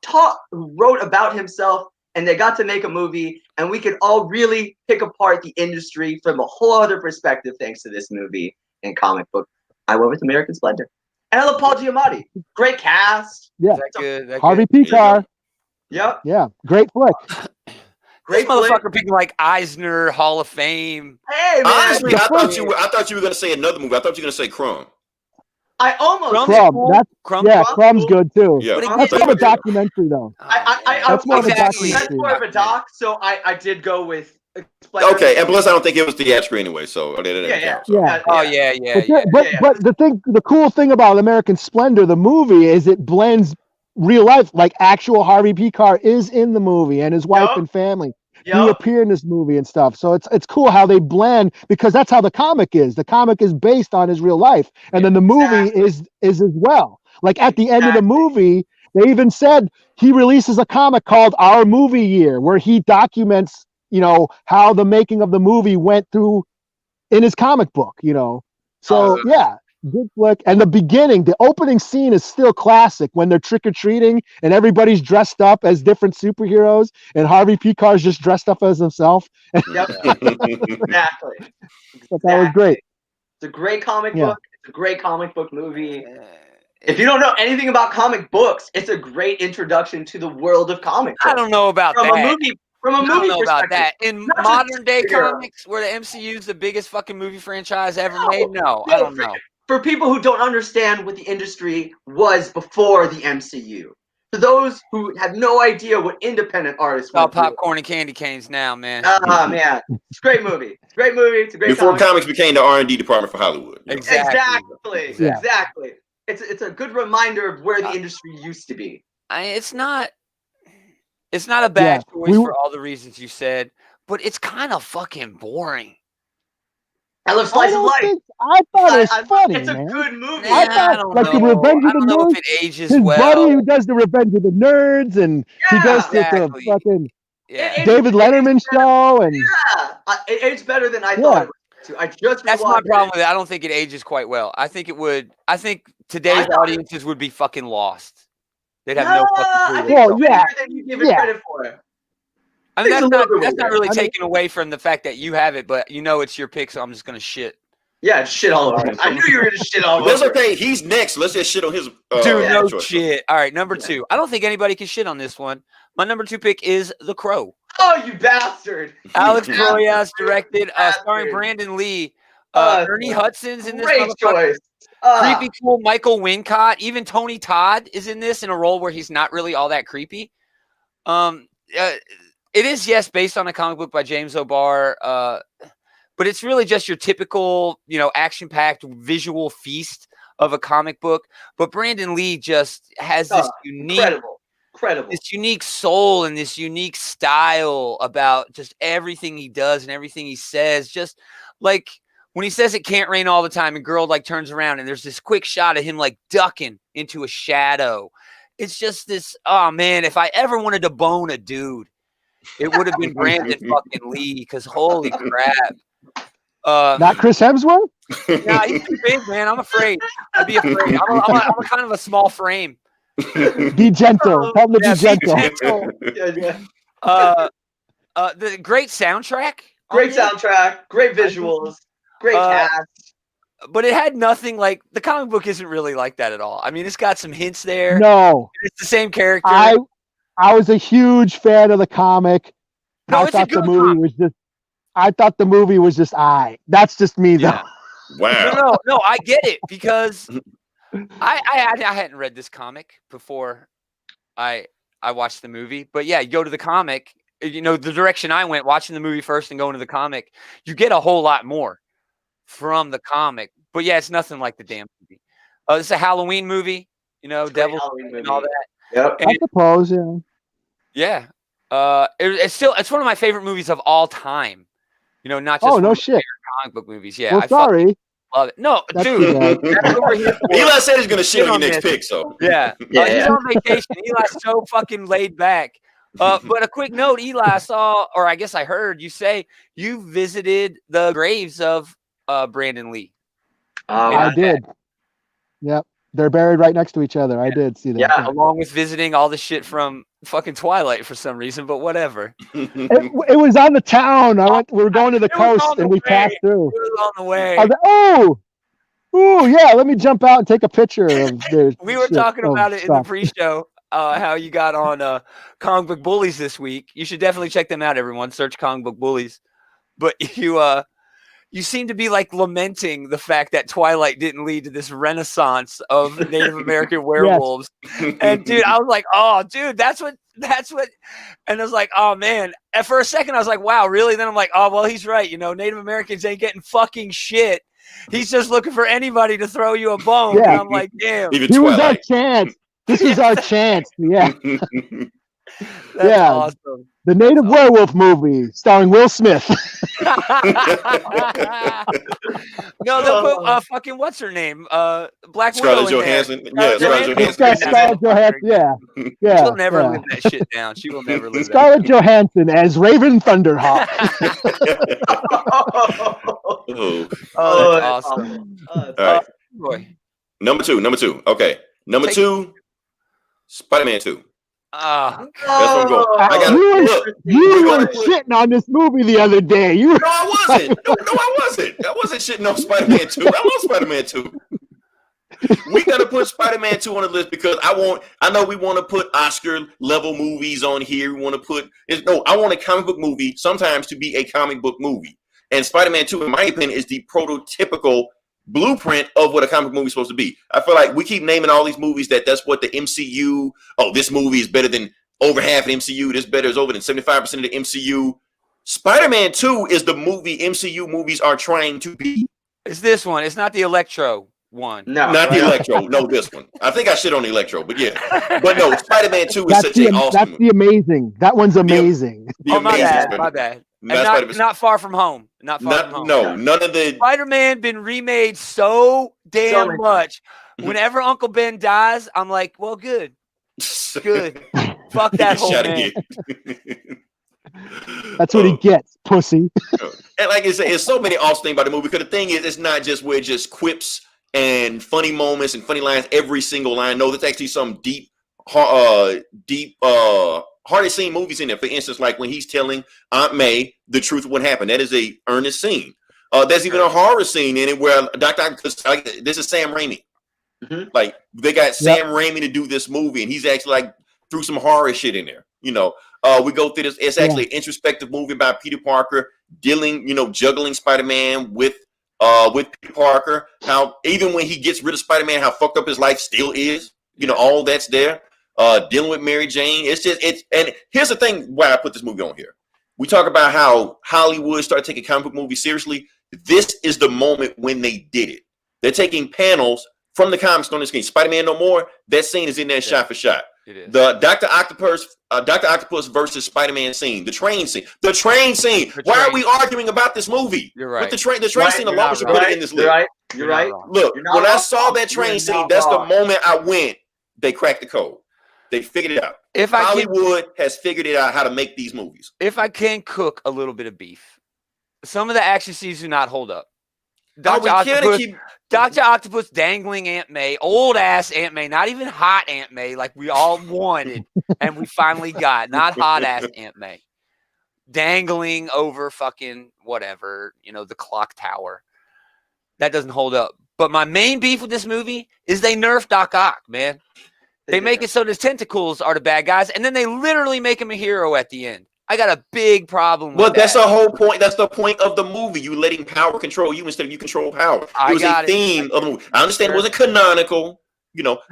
wrote about himself, and they got to make a movie, and we could all really pick apart the industry from a whole other perspective thanks to this movie and comic book. I went with American Splendor. And I love Paul Giamatti. Great cast. Yeah. Is that good? That Harvey good? Picar. Yep. Yeah, great flick. This Great flick. motherfucker picking like Eisner, Hall of Fame. Hey, man. Honestly, The I first- thought you were going to say another movie. I thought you were going to say Crumb. I almost. Crumb's Crumb, cool. that's- Crumb. Yeah, Crumb's Crumb's cool. good too. Yeah. But again, That's more of a Yeah. documentary though. That's more of a Exactly. That's more of a doc, so I did go with Splendor. Okay, and plus I don't think it was theatrical anyway, so that didn't Yeah, count. So. Yeah. Oh yeah, yeah, But, yeah. the cool thing about American Splendor, the movie, is it blends real life. Like actual Harvey Picar is in the movie, and his wife Yup. and family do Yep. appear in this movie and stuff. So it's cool how they blend, because that's how the comic is. The comic is based on his real life, and then the movie Exactly. is as well. Like at the end of the Exactly. movie, they even said he releases a comic called Our Movie Year, where he documents, how the making of the movie went through in his comic book. So Awesome. yeah. Good flick. And the opening scene is still classic when they're trick-or-treating and everybody's dressed up as different superheroes and Harvey Picar's just dressed up as himself. Yep. Exactly. But that was great. It's a great comic Yeah. book. It's a great comic book movie. If you don't know anything about comic books, it's a great introduction to the world of comic books. I don't know about From that. a movie I don't movie know about perspective. that. In Not just modern day superhero. comics, where the MCU is the biggest fucking movie franchise ever No. made, no, I No, don't know. For people who don't understand what the industry was before the MCU, for those who have no idea what independent artists It's all went through. popcorn and candy canes now, man. Ah, man, it's a great movie. It's a great movie. It's a great Before comic. comics became the R&D department for Hollywood. you know. Exactly. Exactly. It's a good reminder of where the industry used to be. It's not a bad Yeah, choice for all the reasons you said, but it's kind of fucking boring. I love Slice of Life. I thought it was funny, It's a man. good movie. Yeah, I thought, don't like, the know. Revenge of I the don't know Nerds, if it ages his well. buddy who does the Revenge of the Nerds, and he goes to Exactly. the fucking Yeah. David Letterman show, and Yeah, it's better than I thought it was. I just That's my rewatched problem it. with it. I don't think it ages quite well. I think today's thought- audiences would be fucking lost. They'd have no fucking I clue. think Well, it's yeah. better than you give it Yeah. credit for. I mean, it's that's a not little bit really weird. taken away from the fact that you have it, but it's your pick, so I'm just gonna shit. Yeah, shit all over it. I knew you were gonna shit all But that's over it. okay. He's next. Let's just shit on his Dude, no choice. shit. All right, number 2. I don't think anybody can shit on this one. My number 2 pick is The Crow. Oh, you bastard! Alex You Proyas directed, bastard. starring Brandon Lee. Uh, Ernie Hudson's in this Great motherfucker. choice. Creepy cool Michael Wincott. Even Tony Todd is in this in a role where he's not really all that creepy. It is, yes, based on a comic book by James O'Barr, but it's really just your typical, action-packed visual feast of a comic book. But Brandon Lee just has this unique soul and this unique style about just everything he does and everything he says. Just like when he says it can't rain all the time, and girl like turns around and there's this quick shot of him like ducking into a shadow. it's just this. Oh man, if I ever wanted to bone a dude, it would have been Brandon fucking Lee. Because holy crap. Not Chris Hemsworth? Yeah, he's too big, man. I'm afraid. I'd be afraid. I'm a kind of a small frame. Be gentle. Tell him to be gentle. The great soundtrack. Great soundtrack. Great visuals. Great cast. But it had nothing like the comic book isn't really like that at all. I mean, it's got some hints there. No. It's the same character. I was a huge fan of the comic. No, I it's a thought good the movie was just That's just me though. Yeah. Wow. No, I get it because I hadn't read this comic before I watched the movie. But yeah, you go to the comic, you know, the direction I went, watching the movie first and going to the comic, you get a whole lot more from the comic. But yeah, it's nothing like the damn movie. It's a Halloween movie, you know, Devil and all that. Yep. I suppose, yeah. Yeah. It's one of my favorite movies of all time. You know, not just no one of my shit. favorite comic book movies. Yeah. Well, sorry. Love it. No, That's dude. That's what we're here for. Eli said he's gonna shit on your on next this. pick, so Yeah. He's on vacation. Eli's so fucking laid back. But a quick note, Eli, I saw, or I guess I heard you say you visited the graves of Brandon Lee. I did. Yep. They're buried right next to each other. I did see that. Yeah. Along with visiting all the shit from fucking Twilight for some reason, but whatever. It was on the town. We were going to the coast and we passed through. It was on the way. I was like, oh, yeah, let me jump out and take a picture of this. We were talking about it in the pre-show, how you got on Comic Book Bullies this week. You should definitely check them out, everyone. Search Comic Book Bullies. But you seem to be like lamenting the fact that Twilight didn't lead to this renaissance of Native American werewolves. Yes. And dude, I was like, oh, dude, that's what. And I was like, oh man. And for a second, I was like, wow, really? Then I'm like, oh, well, he's right. You know, Native Americans ain't getting fucking shit. He's just looking for anybody to throw you a bone. Yeah. And I'm like, damn. Even He was our chance. This is our chance. Yeah. That's awesome. The Native Werewolf movie starring Will Smith. No, they'll put fucking what's her name? Black Scarlett Widow. Johansson. Yeah, Scarlett Johansson. Scarlett Johansson. Yeah. She'll never live that shit down. She will never live Scarlett Johansson as Raven Thunderhawk. Oh, that's awesome. All right. Boy. Number two. Okay. Number 2, Spider-Man 2. That's where I'm going. You were shitting on this movie the other day. No, I wasn't. No, I wasn't. I wasn't shitting on Spider-Man 2. I love Spider-Man 2. We gotta put Spider-Man 2 on the list because I know we want to put Oscar level movies on here. We want to put I want a comic book movie sometimes to be a comic book movie. And Spider-Man 2, in my opinion, is the prototypical blueprint of what a comic movie is supposed to be. I feel like we keep naming all these movies that's what the MCU, this movie is better than over half of the MCU, this better is over than 75% of the MCU. Spider-Man 2 is the movie MCU movies are trying to be. It's this one. It's not the Electro one. No, not the Electro. No, this one. I think I shit on the Electro, but yeah. But no, Spider-Man 2 is such an awesome That's the amazing. That one's amazing. My bad. Not Far From Home. Not Far From Home. No, none of the Spider-Man been remade so damn much. Whenever Uncle Ben dies, I'm like, well, good. Fuck that whole man. That's what he gets, pussy. And like I said, there's so many awesome things about the movie. Because the thing is, it's not just where just quips and funny moments and funny lines every single line. No, there's actually some deep hardest scene movies in there. For instance, like when he's telling Aunt May the truth of what happened. That is a earnest scene. There's even a horror scene in it where this is Sam Raimi. Mm-hmm. Like they got Sam Raimi to do this movie, and he's actually like threw some horror shit in there. You know, we go through this. It's actually an introspective movie about Peter Parker juggling Spider-Man with Peter Parker. How even when he gets rid of Spider-Man, how fucked up his life still is. You know, all that's there. Dealing with Mary Jane. And here's the thing why I put this movie on here. We talk about how Hollywood started taking comic book movies seriously. This is the moment when they did it. They're taking panels from the comics on the screen. Spider-Man No More, that scene is in there shot for shot. It is. The Dr. Octopus versus Spider-Man scene. The train scene. Why are we arguing about this movie? You're right. With the train scene alone should put it in this list. You're right. Look, when I saw that train scene, that's the moment I went, they cracked the code. They figured it out. If Hollywood has figured it out how to make these movies. If I can cook a little bit of beef, some of the action scenes do not hold up. Dr. Octopus dangling Aunt May, old ass Aunt May, not even hot Aunt May, like we all wanted, and we finally got. Not hot ass Aunt May. Dangling over fucking whatever, the clock tower. That doesn't hold up. But my main beef with this movie is they nerf Doc Ock, man. They make it so the tentacles are the bad guys, and then they literally make him a hero at the end. I got a big problem with that. That's the whole point. That's the point of the movie. You letting power control you instead of you control power. It was a theme of the movie. I understand it wasn't canonical.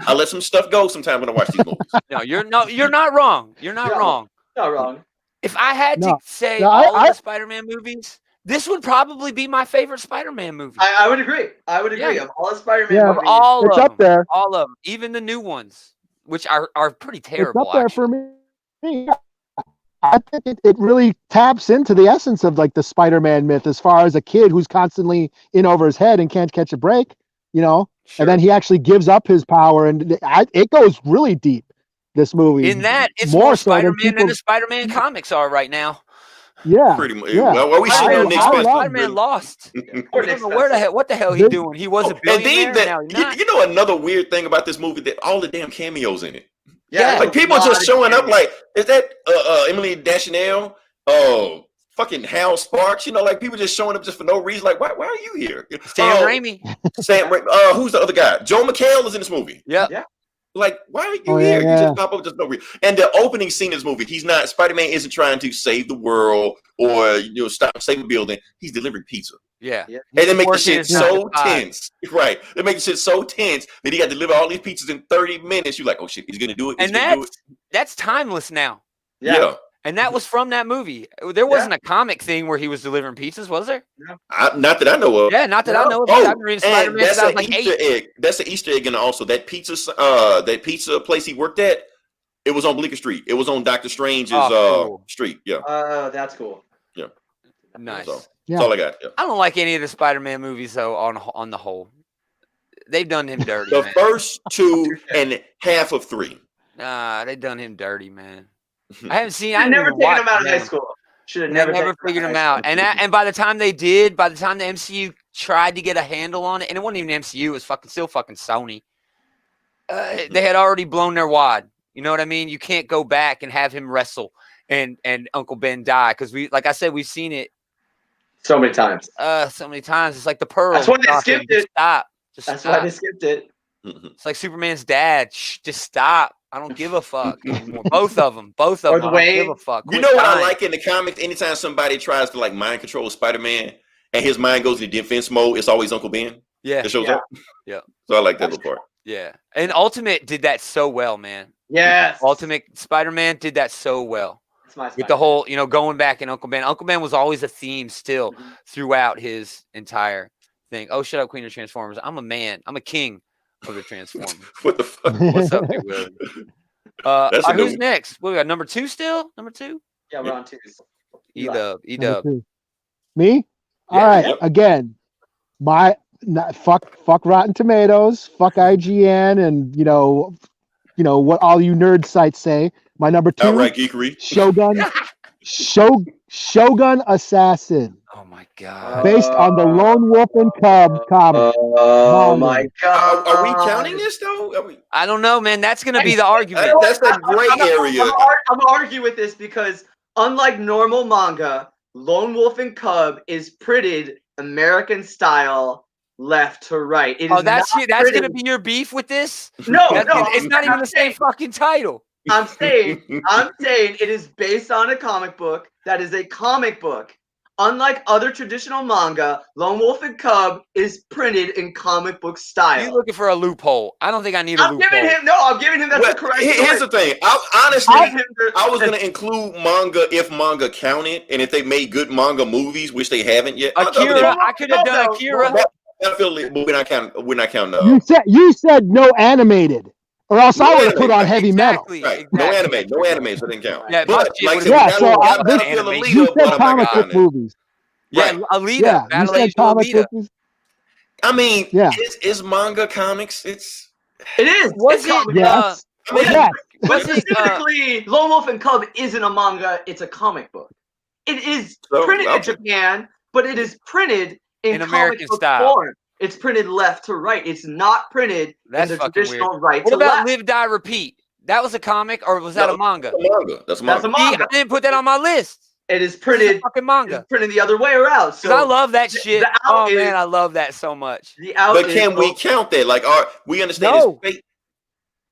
I let some stuff go sometimes when I watch these movies. No, you're not wrong. You're not wrong. Not wrong. If I had to say all of the Spider-Man movies, this would probably be my favorite Spider-Man movie. I would agree. Yeah. Of all the Spider-Man movies. It's up there. All of them. Even the new ones, which are pretty terrible. It's up there for me. I think it really taps into the essence of like the Spider-Man myth as far as a kid who's constantly in over his head and can't catch a break, Sure. And then he actually gives up his power, and it goes really deep. This movie, in that it's more Spider-Man than the Spider-Man comics are right now. Yeah, pretty much. Yeah. Well, we should know Spider-Man lost. I don't know what the hell he doing. He was a billionaire. Another weird thing about this movie that all the damn cameos in it. Yeah, like people just showing up. Like, is that Emily Deschanel? Oh, fucking Hal Sparks. Like people just showing up just for no reason. Like, why are you here? Sam Raimi. Who's the other guy? Joe McHale is in this movie. Yeah. Like, why are you here? You just pop up just no reason. And the opening scene of this movie, Spider-Man isn't trying to save the world or save a building. He's delivering pizza. Yeah. And they make the shit so tense. Right. They make the shit so tense that he got to deliver all these pizzas in 30 minutes. You're like, oh shit, he's gonna do it. And that's timeless now. Yeah. And that was from that movie. There wasn't a comic thing where he was delivering pizzas, was there? No. Not that I know of. Yeah, not that I know of. I've been reading Spider-Man since I was like 8. Egg. That's an Easter egg, and also that pizza place he worked at, it was on Bleecker Street. It was on Doctor Strange's cool. street. Yeah. That's cool. Yeah. Nice. So, that's all I got. Yeah. I don't like any of the Spider-Man movies though. On the whole, they've done him dirty. The first 2 and half of 3. Nah, they done him dirty, man. I haven't seen. I never taken him out of high school. Should have never figured him out. And by the time they did, by the time the MCU tried to get a handle on it, and it wasn't even MCU, it was still fucking Sony. They had already blown their wad. You know what I mean? You can't go back and have him wrestle and Uncle Ben die because like I said, we've seen it so many times. It's like the Pearl. That's why they skipped it. Stop. That's why they skipped it. It's like Superman's dad. Just stop. I don't give a fuck anymore. Both of them. I don't give a fuck. You know what I like in the comics? Anytime somebody tries to like mind control Spider-Man and his mind goes into defense mode, it's always Uncle Ben. Yeah. That shows up. Yeah. So I like that little part. Yeah. And Ultimate did that so well, man. Yes. Ultimate Spider-Man did that so well. With the whole, going back in Uncle Ben. Uncle Ben was always a theme still throughout his entire thing. Oh, shut up, Queen of Transformers. I'm a man. I'm a king of the Transformers. What the fuck? What's up, dude, Willie? Who's next? What we got? Number 2 still? Number 2? Yeah, we're on 2. E-Dub. Me? All right. Again, fuck Rotten Tomatoes, fuck IGN, and what all you nerd sites say. My number 2, outright geekery. Shogun Assassin. Oh my god! Based on the Lone Wolf and Cub comic. Oh my god! Are we counting this though? I don't know, man. That's going to be the argument. That's a gray area. I'm gonna argue with this because unlike normal manga, Lone Wolf and Cub is printed American style, left to right. That's going to be your beef with this? No, it's not even the same fucking title. I'm saying it is based on a comic book that is a comic book. Unlike other traditional manga, Lone Wolf and Cub is printed in comic book style. You're looking for a loophole. I don't think I need a loophole. I'm giving him that's the correct Here's the thing. I was going to include manga if manga counted, and if they made good manga movies, which they haven't yet. Akira, I could have done Akira. We're not counting. You said no animated. Or else I would have put on heavy metal. Right. No anime, so it didn't count. Yeah, but like you said comic book movies. Yeah, Alita. Yeah, you said comic book movies. I mean, is manga comics? It is. Was it? Yes. But specifically, Lone Wolf and Cub isn't a manga; it's a comic book. It is printed in Japan, but it is printed in American comic book style. form. It's printed left to right. It's not printed in the traditional weird. right what to about left. Live, Die, Repeat? That was a comic, or was that a manga? That's a manga. See, I didn't put that on my list. It is printed fucking manga. It's printed the other way around. So I love that shit. Man, I love that so much. But can we count that? Like, we understand it's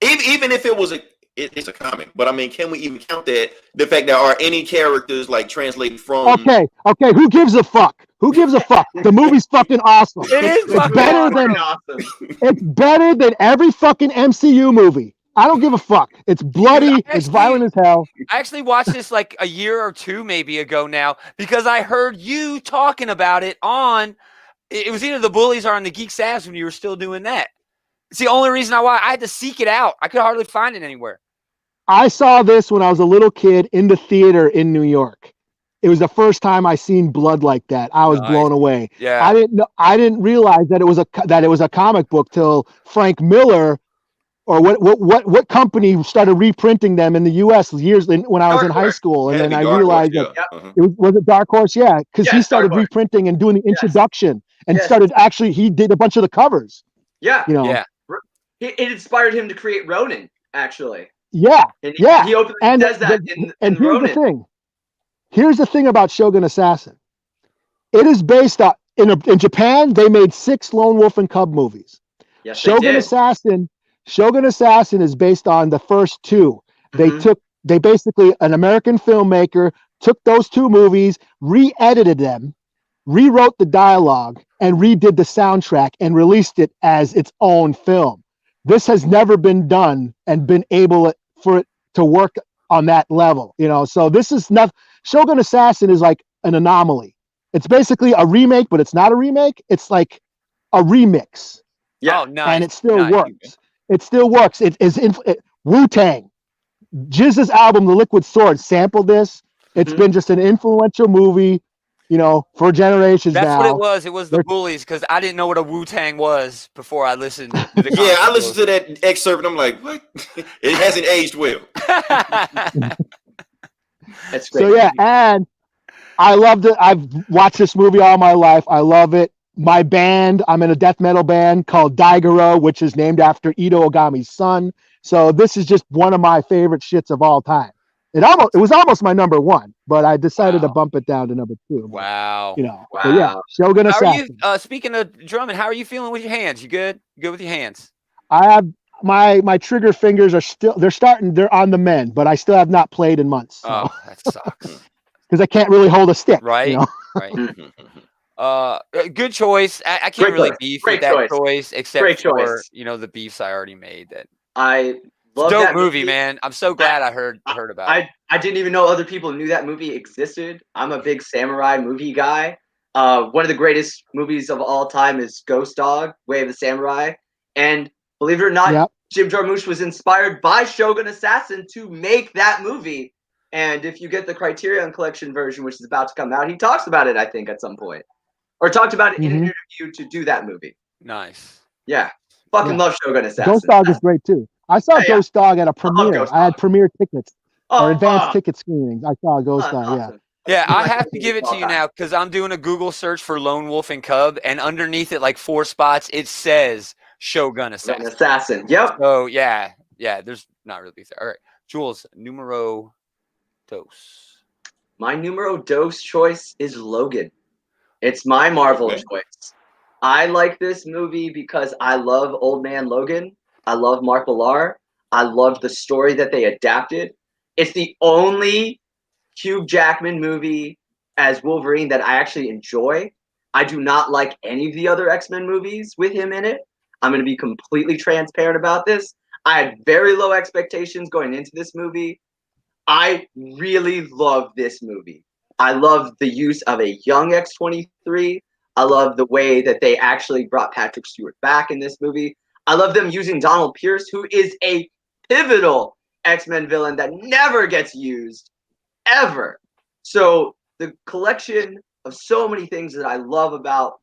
fake. Even if it was it's a comic, but I mean, can we even count that? The fact that are any characters like translated from? Okay. Who gives a fuck? Who gives a fuck? The movie's fucking awesome. It is fucking awesome. It's better than every fucking MCU movie. I don't give a fuck. It's bloody. It's violent as hell. I actually watched this like a year or two maybe ago now because I heard you talking about it on. It was either the Bullies or on the Geek Savs when you were still doing that. It's the only reason I had to seek it out. I could hardly find it anywhere. I saw this when I was a little kid in the theater in New York. It was the first time I seen blood like that. I was blown away. Yeah. I didn't realize that it was a comic book till Frank Miller or what company started reprinting them in the U.S. years when I was in high school, and then I realized that it was a Dark Horse, because he started reprinting and doing the introduction and started he did a bunch of the covers. Yeah, It inspired him to create Ronin, actually. Yeah, He openly says that in here's Ronin. the thing. Here's the thing about Shogun Assassin. It is based on in Japan. They made 6 Lone Wolf and Cub movies. Yes, Shogun Assassin is based on the first 2. They basically, an American filmmaker took those 2 movies, re-edited them, rewrote the dialogue, and redid the soundtrack and released it as its own film. This has never been done and been able for it to work on that level, So this is not Shogun Assassin is like an anomaly. It's basically a remake, but it's not a remake. It's like a remix. Yeah, nice. And it still works. It still works. It is Wu-Tang. Jizz's album, The Liquid Sword, sampled this. It's been just an influential movie, for generations now. That's what it was. It was the Bullies, because I didn't know what a Wu-Tang was before I listened to the I listened to that excerpt and I'm like, what? It hasn't aged well. That's great. So and I loved it. I've watched this movie all my life. I love it. My band, I'm in a death metal band called Daigoro, which is named after Ito Ogami's son. So this is just one of my favorite shits of all time. It was almost my number 1, but I decided to bump it down to number 2. Wow. So Shogun Assassin. Speaking of drumming, how are you feeling with your hands? You good? You good with your hands? I have my trigger fingers they're on the mend, but I still have not played in months. So. Oh, that sucks. Because I can't really hold a stick. Right. Right. Good choice. I can't really beef with that choice, except for the beefs I already made. That I love dope that movie, man. I'm so glad I heard about it. I didn't even know other people knew that movie existed. I'm a big samurai movie guy. One of the greatest movies of all time is Ghost Dog, Way of the Samurai, and believe it or not, Jim Jarmusch was inspired by Shogun Assassin to make that movie. And if you get the Criterion Collection version, which is about to come out, he talks about it, I think, at some point. Or talked about it in an interview to do that movie. Nice. Yeah. Fucking love Shogun Assassin. Ghost Dog is great, too. I saw Ghost Dog at a premiere. I had premiere tickets or advanced ticket screenings. I saw Ghost Dog, awesome. Yeah, I have to give it to you now because I'm doing a Google search for Lone Wolf and Cub, and underneath it, like 4 spots, it says Shogun Assassin. Yep. So, yeah, there's not really there. All right. Jules, numero dos. My numero dos choice is Logan. It's my Marvel choice. I like this movie because I love Old Man Logan. I love Mark Millar. I love the story that they adapted. It's the only Hugh Jackman movie as Wolverine that I actually enjoy. I do not like any of the other X-Men movies with him in it. I'm going to be completely transparent about this. I had very low expectations going into this movie. I really love this movie. I love the use of a young X-23. I love the way that they actually brought Patrick Stewart back in this movie. I love them using Donald Pierce, who is a pivotal X-Men villain that never gets used, ever. So the collection of so many things that I love about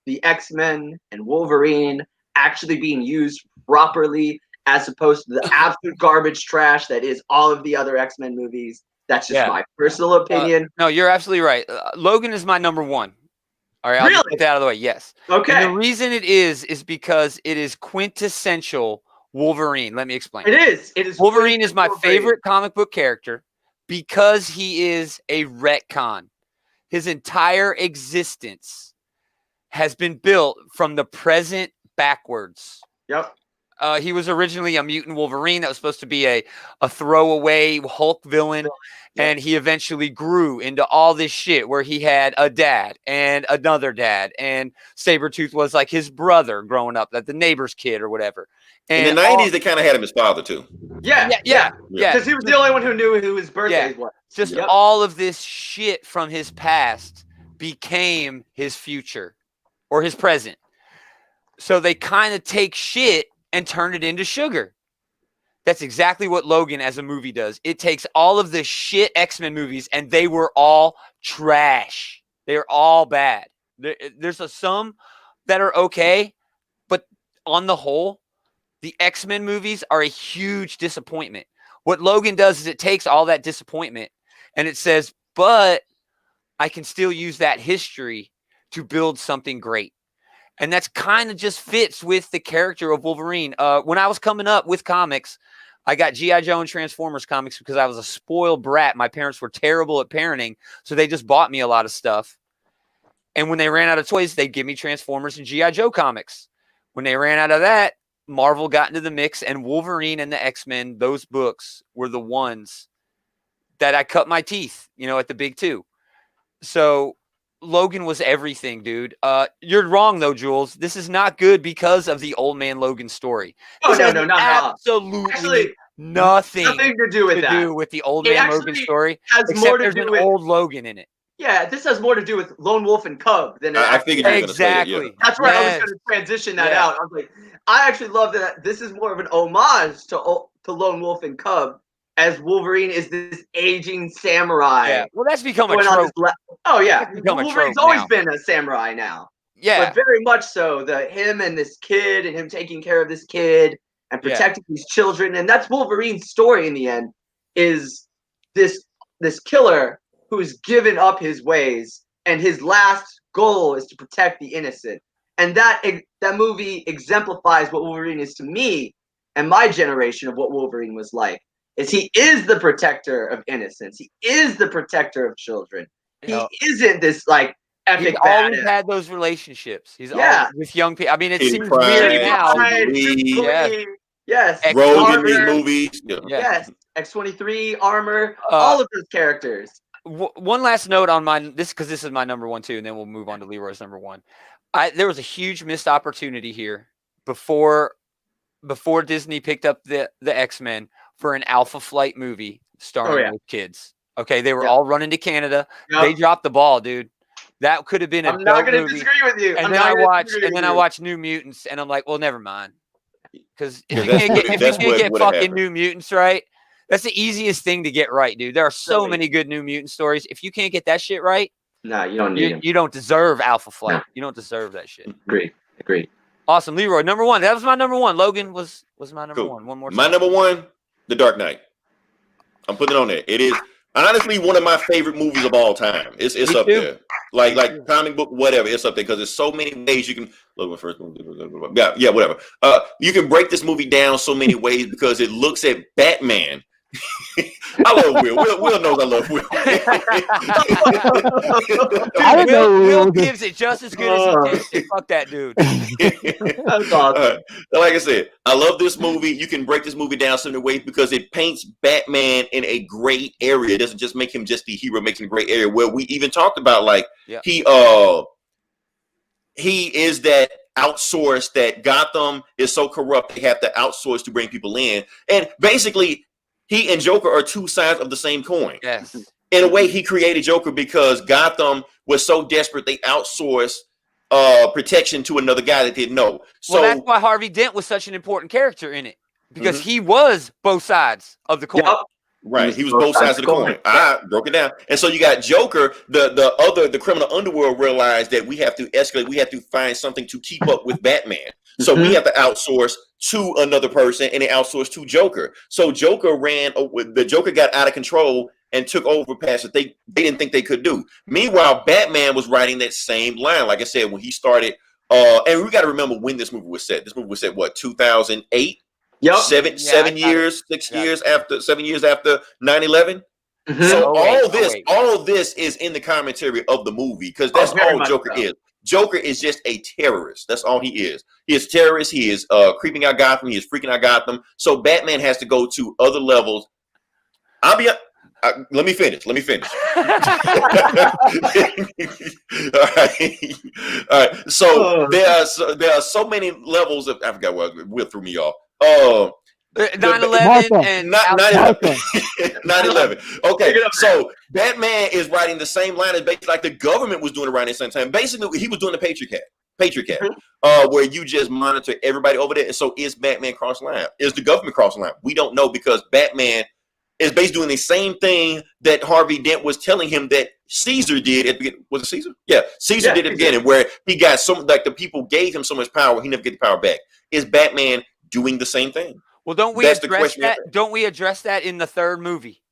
the X-Men and Wolverine actually being used properly as opposed to the absolute garbage trash that is all of the other X-Men movies. That's just my personal opinion. No, you're absolutely right. Logan is my number one. All right, I'll just get that out of the way. Yes. Okay. And the reason it is because it is quintessential Wolverine. Let me explain. It is. It is. Wolverine is my favorite comic book character because he is a retcon. His entire existence has been built from the present backwards. Yep. He was originally a mutant Wolverine that was supposed to be a throwaway Hulk villain. Yep. And he eventually grew into all this shit where he had a dad and another dad. And Sabretooth was like his brother growing up, like the neighbor's kid or whatever. And in the 90s, they kind of had him as father, too. Yeah. Because he was the only one who knew who his birthday was. Just all of this shit from his past became his future or his present. So they kind of take shit and turn it into sugar. That's exactly what Logan as a movie does. It takes all of the shit X-Men movies, and they were all trash. They're all bad. There's some that are okay, but on the whole, the X-Men movies are a huge disappointment. What Logan does is it takes all that disappointment, and it says, but I can still use that history to build something great. And that's kind of just fits with the character of Wolverine. When I was coming up with comics, I got G.I. Joe and Transformers comics because I was a spoiled brat. My parents were terrible at parenting, so they just bought me a lot of stuff. And when they ran out of toys, they'd give me Transformers and G.I. Joe comics. When they ran out of that, Marvel got into the mix, and Wolverine and the X-Men, those books were the ones that I cut my teeth, at the big two. So Logan was everything, dude. You're wrong, though, Jules. This is not good because of the old man Logan story. Oh, no, not at all. Absolutely nothing to do with the old man Logan story. Except there's an old Logan in it. Yeah, this has more to do with Lone Wolf and Cub than I figured you were exactly. Gonna say it, That's where I was going to transition that out. I was like, I actually love that this is more of an homage to Lone Wolf and Cub, as Wolverine is this aging samurai. Yeah. Well, that's become a trope. Oh yeah, Wolverine's always been a samurai now. Yeah, but very much so. Him and this kid, and him taking care of this kid and protecting these children, and that's Wolverine's story in the end. Is this killer who's given up his ways, and his last goal is to protect the innocent. And that movie exemplifies what Wolverine is to me and my generation of what Wolverine was like. Is he is the protector of innocence. He is the protector of children. He isn't this like epic. He's always had those relationships. He's always with young people. I mean, it seems weird now. Yes. Rogue in these movies. Yes. X-23, Armor, all of those characters. One last note on because this is my number one too, and then we'll move on to Leroy's number one. There was a huge missed opportunity here before Disney picked up the X-Men for an Alpha Flight movie starring with kids. Okay, they were all running to Canada. Yep. They dropped the ball, dude. That could have been I'm not going to disagree with you. And then I watched New Mutants, and I'm like, well, never mind. Because if you can't get fucking New Mutants right, that's the easiest thing to get right, dude. There are so many good New Mutant stories. If you can't get that shit right, no, you don't need you don't deserve Alpha Flight. No. You don't deserve that shit. Agreed. Awesome, Leroy, number one. That was my number one. Logan was my number one. One more time. My number one, The Dark Knight. I'm putting it on there. It is honestly one of my favorite movies of all time. It's up there. Like comic book, whatever. It's up there because there's so many ways you can look. My first movie, whatever. You can break this movie down so many ways because it looks at Batman. I love Will. Will knows I love Will. Will gives it just as good as he takes it. Fuck that dude. That's awesome. Like I said, I love this movie. You can break this movie down so many ways because it paints Batman in a great area. It doesn't just make him just the hero, it makes him a great area where we even talked about he is that outsourced, that Gotham is so corrupt they have to outsource to bring people in. And basically he and Joker are two sides of the same coin. Yes. In a way, he created Joker because Gotham was so desperate they outsourced protection to another guy that didn't know. So that's why Harvey Dent was such an important character in it, because he was both sides of the coin. Yep. Right, he was both sides of the coin. I broke it down, and so you got Joker. The criminal underworld realized that we have to escalate. We have to find something to keep up with Batman. So we have to outsource to another person, and they outsourced to Joker. So Joker the Joker got out of control and took over past that they didn't think they could do. Meanwhile, Batman was writing that same line. Like I said, when he started, and we got to remember when this movie was set. This movie was set, what, 2008? Yep. 7 years, 6 years after, 7 years after 9/11. Mm-hmm. So all of this is in the commentary of the movie, because that's all Joker is. Joker is just a terrorist. That's all he is. He is a terrorist. He is creeping out Gotham. He is freaking out Gotham. So Batman has to go to other levels. Let me finish. All right. So there are so many levels of, I forgot what Will threw me off. 9/11 and 9/11. Okay, so Batman is writing the same line as basically like the government was doing around the same time. Basically, he was doing the Patriot Cat, where you just monitor everybody over there. And so, is Batman crossing line? Is the government crossing line? We don't know, because Batman is basically doing the same thing that Harvey Dent was telling him that Caesar did at the beginning. Was it Caesar? Yeah, Caesar did at the beginning, where he got the people gave him so much power, he never get the power back. Is Batman doing the same thing? Well, don't we address that? Don't we address that in the third movie,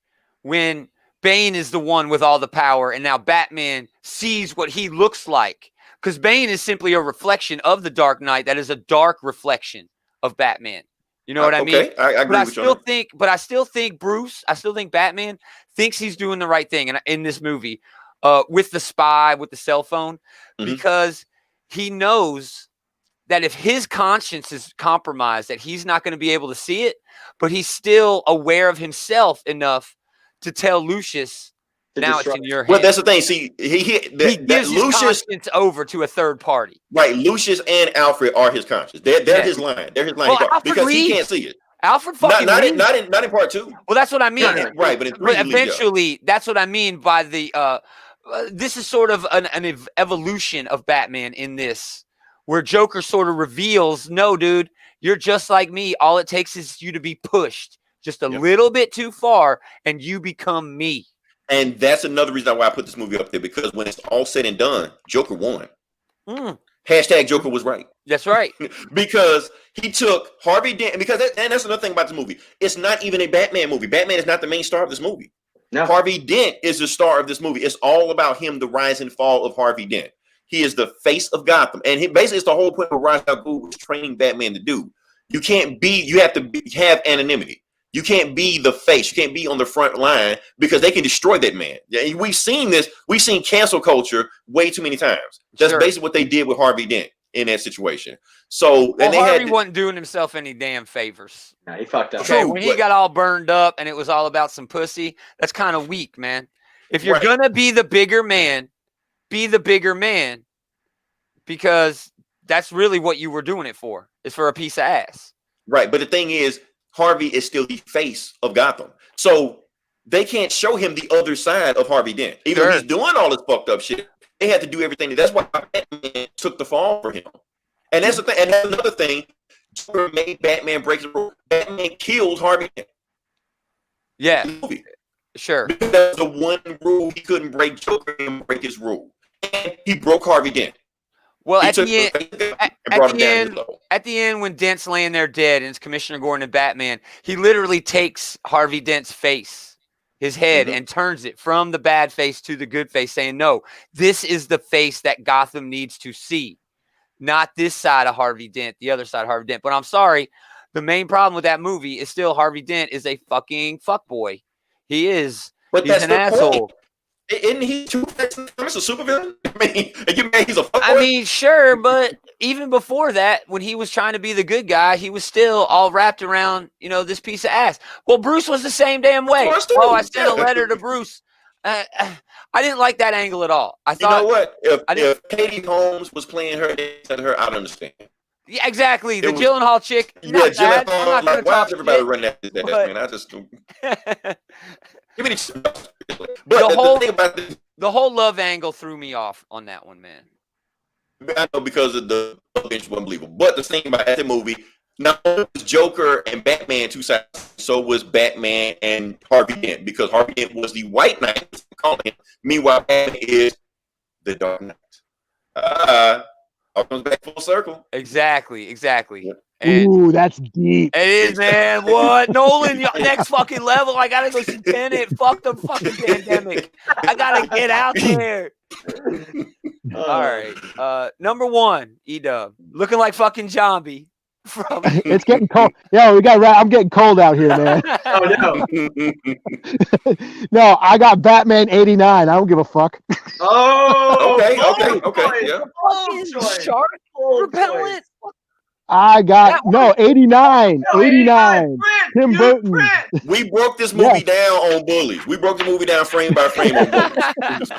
when Bane is the one with all the power, and now Batman sees what he looks like? Because Bane is simply a reflection of the Dark Knight. That is a dark reflection of Batman. You know what I mean? Okay, I agree with you. I still think Batman thinks he's doing the right thing in this movie, with the spy, with the cell phone, because he knows that if his conscience is compromised, that he's not going to be able to see it, but he's still aware of himself enough to tell Lucius, now it's in your hands. Well, that's the thing. See, he gives his conscience over to a third party. Right. Lucius and Alfred are his conscience. They're his line. They're his line. Well, because he can't see it. Alfred fucking not in part 2. Well, that's what I mean. Right, but eventually, that's what I mean by the. This is sort of an evolution of Batman in this, where Joker sort of reveals, no, dude, you're just like me. All it takes is you to be pushed just a little bit too far, and you become me. And that's another reason why I put this movie up there, because when it's all said and done, Joker won. Hashtag Joker was right. That's right. Because he took Harvey Dent, and that's another thing about this movie. It's not even a Batman movie. Batman is not the main star of this movie. No. Harvey Dent is the star of this movie. It's all about him, the rise and fall of Harvey Dent. He is the face of Gotham. And basically it's the whole point of Ra's al Ghul was training Batman to do. You have to have anonymity. You can't be the face. You can't be on the front line, because they can destroy that man. We've seen this. We've seen cancel culture way too many times. That's basically what they did with Harvey Dent in that situation. So, and Harvey wasn't doing himself any damn favors. No, he fucked up. Okay, when he got all burned up and it was all about some pussy, that's kind of weak, man. If you're going to be the bigger man, be the bigger man, because that's really what you were doing it for. It's for a piece of ass. Right. But the thing is, Harvey is still the face of Gotham. So they can't show him the other side of Harvey Dent. Even though he's doing all this fucked up shit, they had to do everything. That's why Batman took the fall for him. And that's the thing. And that's another thing. Joker made Batman break the rule. Batman killed Harvey Dent. Yeah. Sure. Because that's the one rule he couldn't break. Joker didn't break his rule. And he broke Harvey Dent. Well, at the end, when Dent's laying there dead and it's Commissioner Gordon and Batman, he literally takes Harvey Dent's face, his head, and turns it from the bad face to the good face, saying, no, this is the face that Gotham needs to see, not this side of Harvey Dent, the other side of Harvey Dent. But I'm sorry, the main problem with that movie is still Harvey Dent is a fucking fuckboy. He is. But he's an asshole. Point. Isn't he Two-Face? He's a supervillain? I mean, he's a fuckboy? I mean, sure, but even before that, when he was trying to be the good guy, he was still all wrapped around, this piece of ass. Well, Bruce was the same damn way. Oh, I sent a letter to Bruce. I didn't like that angle at all. I thought, you know what? If Katie Holmes was playing her, I'd understand. Yeah, exactly. The Gyllenhaal chick. Yeah, Gyllenhaal. Like, why is everybody running after that? Man, I just give me the whole love angle threw me off on that one, man. I know, because of the bench was unbelievable. But the thing about that movie, not only was Joker and Batman two sides, so was Batman and Harvey Dent, because Harvey Dent was the White Knight, meanwhile Batman is the Dark Knight. All comes back full circle. Exactly. Yeah. And Ooh, that's deep. it is, man. What? Nolan, next fucking level. I gotta go see Tenet. Fuck the fucking pandemic. I gotta get out there. All right. Number 1, E-Dub. Looking like fucking zombie. It's getting cold. Yo, I'm getting cold out here, man. Oh no. No, I got Batman 89. I don't give a fuck. Oh, okay. Yeah. Shark repellent. I got 89. 89. Tim Burton. We broke this movie down on Bullies. We broke the movie down frame by frame on Bullies.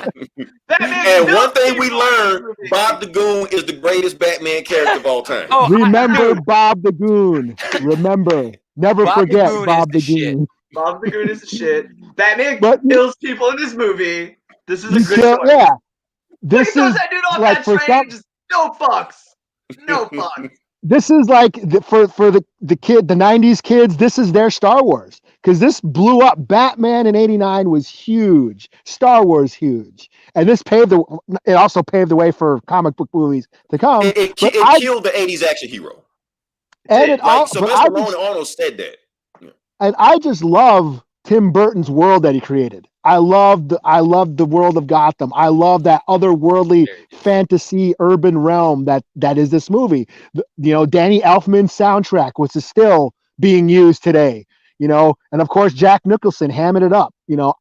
And one thing we learned, Bob the Goon is the greatest Batman character of all time. Oh, remember Bob the Goon. Remember. Never forget Bob the Goon. Bob the Goon is the shit. Batman kills people in this movie. This is a good choice. Yeah. This is that dude off like that train, just no fucks. No fucks. This is like for the 90s kids, this is their Star Wars, because this blew up. Batman in 89 was huge. Star Wars huge. And this also paved the way for comic book movies to come. It killed the 80s action hero. And Sylvester Arnold said that. And I just love Tim Burton's world that he created. I love the world of Gotham. I love that otherworldly fantasy urban realm that is this movie. Danny Elfman's soundtrack, which is still being used today. And of course Jack Nicholson hamming it up.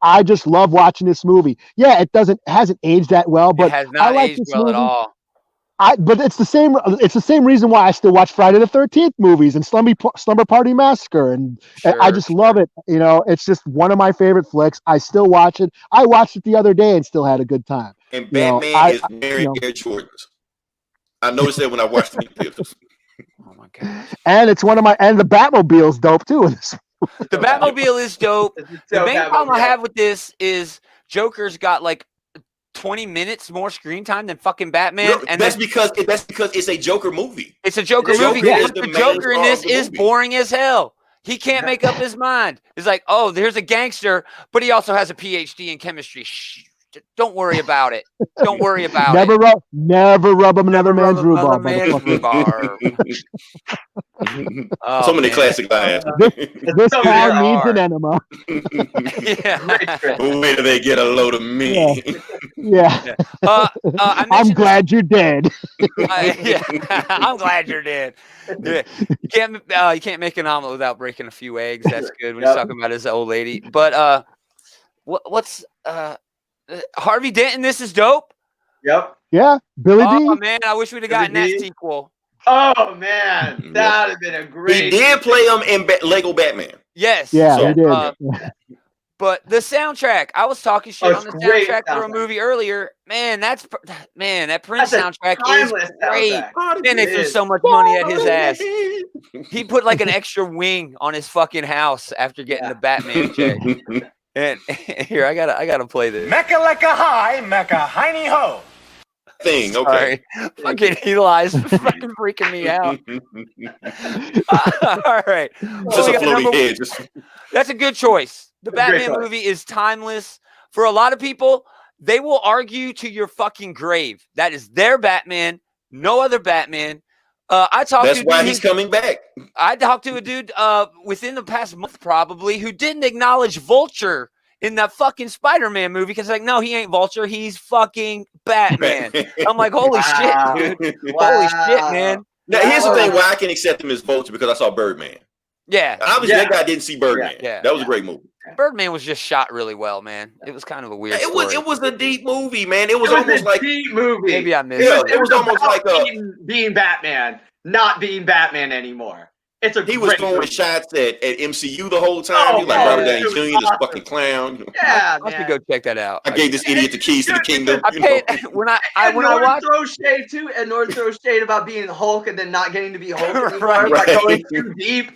I just love watching this movie. Yeah, it hasn't aged that well, but it has not aged well at all. But it's the same reason why I still watch Friday the 13th movies and Slumber Party Massacre, and I just love it. It's just one of my favorite flicks. I still watch it. I watched it the other day and still had a good time. And Batman is married Air Jordans. I noticed that when I watched the Oh my god! And it's and the Batmobile's dope too. The Batmobile is dope. The main problem I have with this is Joker's got like 20 minutes more screen time than fucking Batman. No, and that's because it's a Joker movie. It's a Joker movie. The Joker in this is boring as hell. He can't make up his mind. It's like, oh, there's a gangster, but he also has a PhD in chemistry. Shh, don't worry about it. Don't worry about it. Never rub another man's rhubarb. So many classic lines. This town needs an enema. Where do they get a load of me? Yeah. I'm glad you're dead. I'm glad you're dead. You can't make an omelet without breaking a few eggs. That's good when he's talking about his old lady. But what's Harvey Dent? This is dope. Yep. Yeah. Billy D. Oh man, I wish we'd have gotten that sequel. Oh man, that would have been a great. He did play him in Lego Batman. Yes. Yeah, he did. But the soundtrack, I was talking shit on the soundtrack for a movie earlier. Man, that Prince soundtrack is great. Man, they threw so much money at his ass. He put like an extra wing on his fucking house after getting the Batman check. And here, I gotta play this. Mecca lecca high, Mecca hiney ho. Thing, okay. Sorry. Fucking Eli's fucking freaking me out. All right. Just a floating head. That's a good choice. The Batman movie is timeless. For a lot of people, they will argue to your fucking grave. That is their Batman, no other Batman. That's why he's coming back. I talked to a dude within the past month probably who didn't acknowledge Vulture in that fucking Spider-Man movie because like, no, he ain't Vulture. He's fucking Batman. I'm like, holy shit, dude. Holy shit, man. Now, here's the thing why I can accept him as Vulture because I saw Birdman. Yeah. Obviously, that guy didn't see Birdman. Yeah. That was a great movie. Birdman was just shot really well, man. It was kind of a weird story. It was a deep movie, man. It was almost like a deep movie. Maybe I missed it. It was almost like being Batman, not being Batman anymore. He was throwing shots at MCU the whole time. He was like Robert Downey Jr., this fucking clown. Yeah, I should go check that out. I gave this idiot the keys to the kingdom. When I watched throw shade too, and Norton throws shade about being Hulk and then not getting to be Hulk anymore, like going too deep.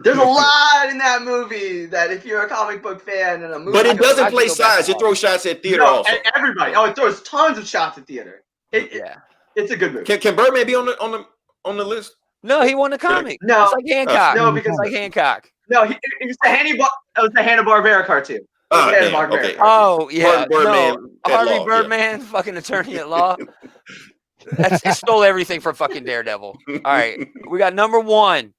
There's a lot in that movie that if you're a comic book fan and a movie, but it doesn't play sides. It throws shots at theater also. Everybody. It throws tons of shots at theater. It's a good movie. Can Birdman be on the list? No, he won the comic. No, it's like Hancock. No, because like Hancock. No, it was the Hanna-Barbera cartoon. Okay. Oh yeah, Birdman Harvey Birdman, fucking attorney at law. It stole everything from fucking Daredevil. All right, we got number 1.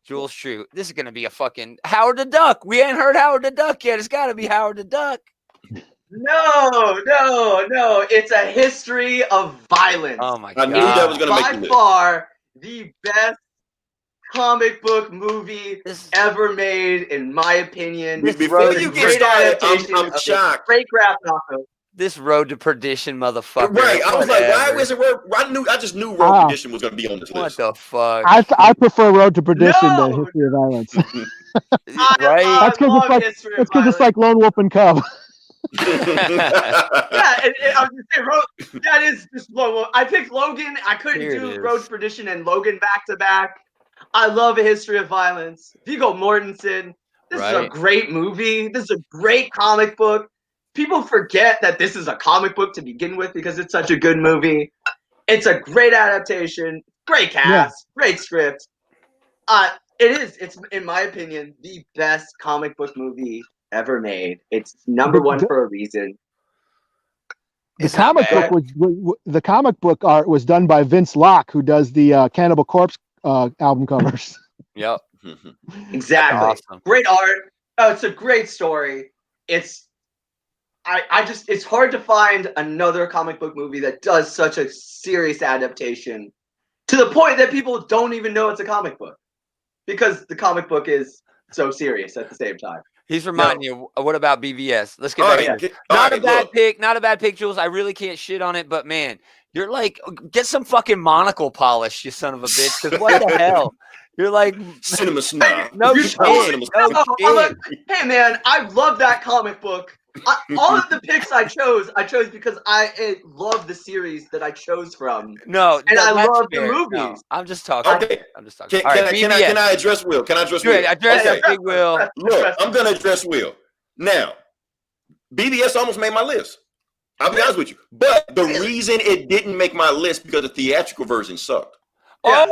Jules True. This is gonna be a fucking Howard the Duck. We ain't heard Howard the Duck yet. It's got to be Howard the Duck. No. It's a history of violence. Oh my I god! knew that was gonna make By the list. far the best comic book movie ever made, in my opinion. Before you get started, I'm shocked. Great graphic novel. This Road to Perdition, motherfucker. Right, I was like, why was it? I just knew Road to Perdition was gonna be on this What list. the fuck? I prefer Road to Perdition than History of Violence. Right? That's because it's like Lone Wolf and Cub. Yeah, I was gonna say, that is just Lone Wolf. I picked Logan. I couldn't do Road to Perdition and Logan back to back. I love A History of Violence. Viggo Mortensen. This is a great movie. This is a great comic book. People forget that this is a comic book to begin with because it's such a good movie. It's a great adaptation, great cast, great script. It's in my opinion the best comic book movie ever made. It's number 1 for a reason. The comic book art was done by Vince Locke, who does the Cannibal Corpse album covers. Yep. Exactly. Awesome. Great art. Oh, it's a great story. It's hard to find another comic book movie that does such a serious adaptation to the point that people don't even know it's a comic book because the comic book is so serious at the same time. He's reminding you. What about BVS? Let's get back to it. Not a bad pick, Jules. I really can't shit on it, but man, you're like, get some fucking monocle polish, you son of a bitch. Because what the hell? You're like cinema snob. No shit. Hey man, I love that comic book. All of the picks I chose because I love the series that I chose from. No, and I love fair. the movies. No, I'm just talking. Okay. I'm just talking. Can I address Will? Can I address Will? Address Big Will. Look, I'm gonna address Will. Now, BVS almost made my list. I'll be honest with you. But the reason it didn't make my list because the theatrical version sucked. Yeah.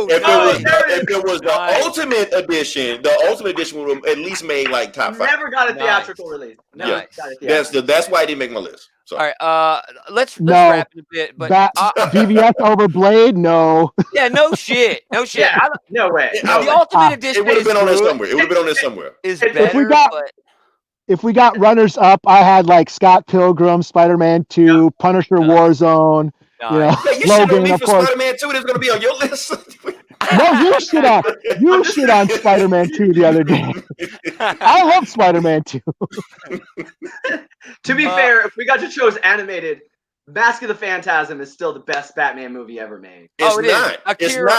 If it was the ultimate edition, would have at least made like top 5. Never got a theatrical release. Got a theatrical. That's why I didn't make my list. Sorry. All right, let's wrap it a bit. But BVS over Blade, no. Yeah, no shit. Yeah, no way. The ultimate edition. It would have been on there somewhere. It would have been on there somewhere. Is better, if we got runners up, I had like Scott Pilgrim, Spider-Man 2, Punisher Warzone. You know, you shit on me for Spider-Man 2. That's going to be on your list. No, you shit on Spider-Man 2 the other day. I love Spider-Man 2. To be fair, if we got to choose animated, Mask of the Phantasm is still the best Batman movie ever made. It's not. Akira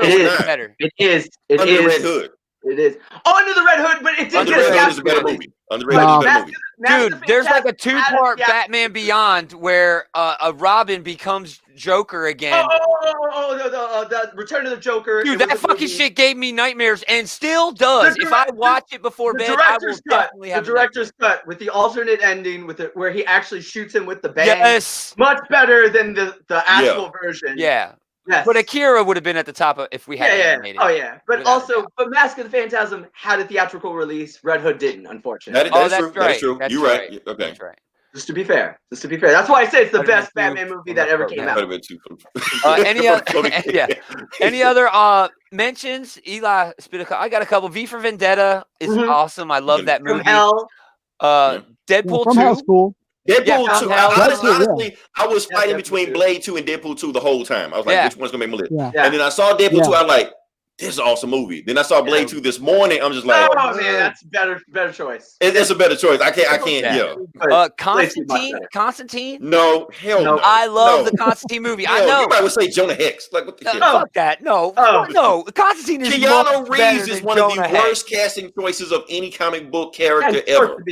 is better. It is. Under the Red Hood. It is. Oh, Under the Red Hood, but it didn't get a theatrical is a better movie. Under the Red Hood is a better movie. Dude, there's like a 2-part Batman Beyond where a Robin becomes Joker again. The Return of the Joker. Dude, that fucking shit gave me nightmares and still does. If I watch it before bed, I will definitely have the director's cut with the alternate ending where he actually shoots him with the bang. Yes. Much better than the actual version. Yeah. Yes. But Akira would have been at the top if we had animated. Oh yeah. But Mask of the Phantasm had a theatrical release. Red Hood didn't, unfortunately. That's true. You're right. Okay. That's right. Just to be fair. That's why I say it's the best Batman movie that ever came out. Any other mentions? Eli Spitica. I got a couple. V for Vendetta is awesome. I love that movie. From Hell. Deadpool 2. From Hell's cool. Deadpool 2. Honestly, I was fighting between Blade 2 and Deadpool 2 the whole time. I was like, which one's gonna make my list? Yeah. And then I saw Deadpool 2. I was like, this is an awesome movie. Then I saw Blade 2 this morning. I'm just like, oh man, that's better choice. It's a better choice. I can't. Constantine? No, hell no. I love the Constantine movie. I know. Everybody would say Jonah Hex. Like what the shit? Fuck that. No. Constantine is Keanu Reeves is one of the worst casting choices of any comic book character ever.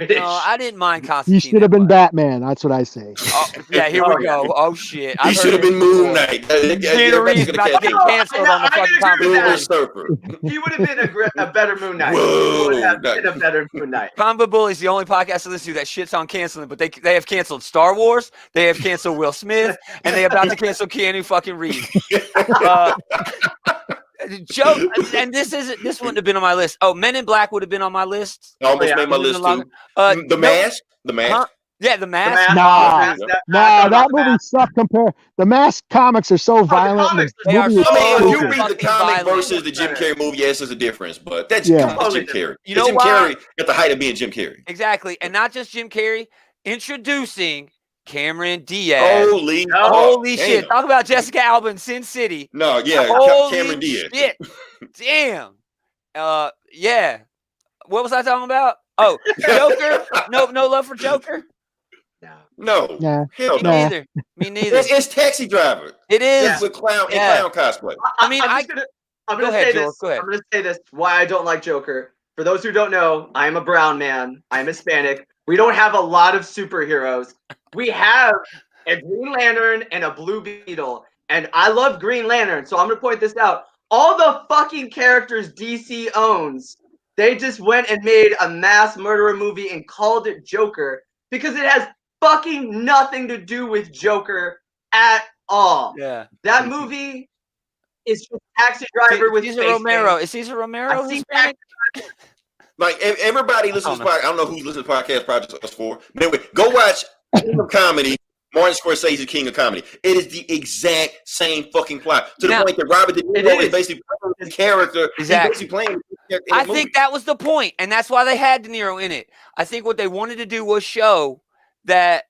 No, I didn't mind Constantine. He should have been Batman. That's what I say. Here we go. Oh shit. He should have been Moon Knight. Keanu Reeves about to get canceled on the fucking Comic He would have been a better Moon Knight. He would have been a better Moon Knight. Comic Book Bullies, the only podcast to listen to that shits on canceling, but they have canceled Star Wars, they have canceled Will Smith, and they about to cancel Keanu fucking Reeves. Joke, and this wouldn't have been on my list. Oh, Men in Black would have been on my list. I almost made my list too. The Mask. Yeah, The Mask. That movie sucked. The Mask comics are so violent. comics, they are so if you read the fucking comic violent. versus the Jim Carrey movie, yes, there's a difference, but that's Yeah. Jim Carrey. You know Jim why? Carrey at the height of being Jim Carrey. Exactly, and not just Jim Carrey. Introducing Cameron Diaz. Holy shit! Talk about Jessica Alba in Sin City. No, yeah, Holy Cameron Diaz. Shit. Damn. Yeah. What was I talking about? Oh, Joker. No love for Joker. No. Yeah. Hell Me no. neither. It's Taxi Driver. It is with clown cosplay. I'm gonna say this. Go ahead. I'm gonna say this. Why I don't like Joker. For those who don't know, I am a brown man. I'm Hispanic. We don't have a lot of superheroes. We have a Green Lantern and a Blue Beetle, and I love Green Lantern. So I'm gonna point this out. All the fucking characters DC owns, they just went and made a mass murderer movie and called it Joker because it has fucking nothing to do with Joker at all. Yeah. That movie is just Taxi Driver with Cesar Romero. Is Cesar Romero Hispanic? Like everybody listens to this podcast. I don't know who's listening to podcast projects us for. But anyway, go watch King of Comedy. Martin Scorsese's King of Comedy. It is the exact same fucking plot to the point that Robert De Niro is basically playing his character. Exactly. I movie. think that was the point, and that's why they had De Niro in it. I think what they wanted to do was show that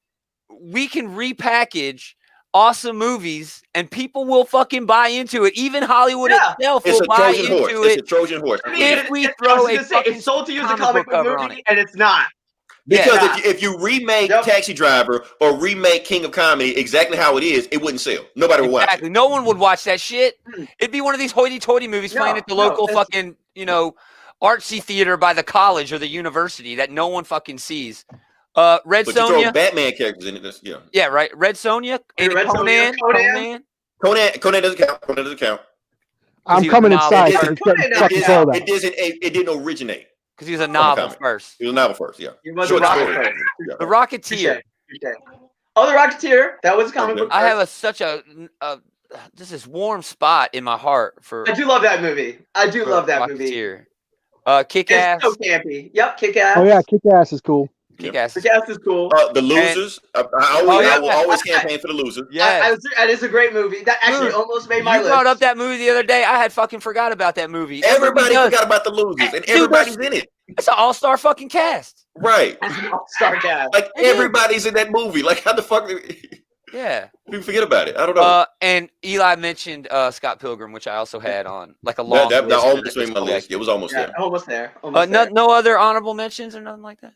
we can repackage awesome movies and people will fucking buy into it. Even Hollywood itself will buy into it. It's a Trojan horse. If we throw it's sold to you as a comic book movie, and it's not. Because if you remake Taxi Driver or remake King of Comedy exactly how it is, it wouldn't sell. Nobody would watch it. No one would watch that shit. It'd be one of these hoity-toity movies playing at the local fucking, artsy theater by the college or the university that no one fucking sees. Red but Sonja. You throw Batman characters in it. Yeah, right. Red Sonja. Conan. Conan doesn't count. Conan doesn't count. I'm coming inside. It didn't originate. Because he was a novel first. He was a novel first, yeah. He was a novel first. The Rocketeer. Oh, The Rocketeer. That was a comic book. I have such a just this warm spot in my heart for. I do love that movie. I do love that movie. Kick-Ass. It's so campy. Yep, Kick-Ass. Oh yeah, Kick-Ass is cool. Kick-Ass. Kick-Ass is cool. The Losers. I will always campaign for The Losers. Yeah, that is a great movie. That actually almost made my list. You brought up that movie the other day. I had fucking forgot about that movie. Everybody forgot about The Losers, and everybody's in it. It's an all-star fucking cast. Right. It's an all-star cast. Like everybody's in that movie. Like how the fuck? Yeah. People forget about it. I don't know. And Eli mentioned Scott Pilgrim, which I also had on like a long. That almost made my list. It was almost there. Almost there. No other honorable mentions or nothing like that.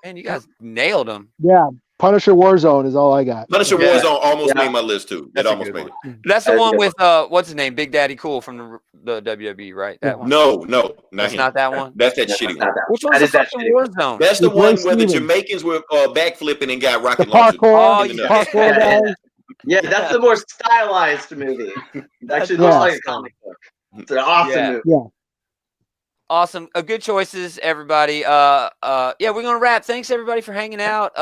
Man, you guys nailed them. Yeah, Punisher Warzone is all I got. Punisher Warzone almost made my list too. It almost made it. That's the one with what's his name, Big Daddy Cool from the WWE, right? That one. No, that's not that one. That's that shitty one. Which one's the fucking Warzone? That's the one where the Jamaicans were backflipping and got rocket launchers. Parkour. Yeah, that's the more stylized movie. Actually, looks like a comic book. It's an awesome movie. Yeah. Awesome. Good choices, everybody. We're gonna wrap. Thanks everybody for hanging out.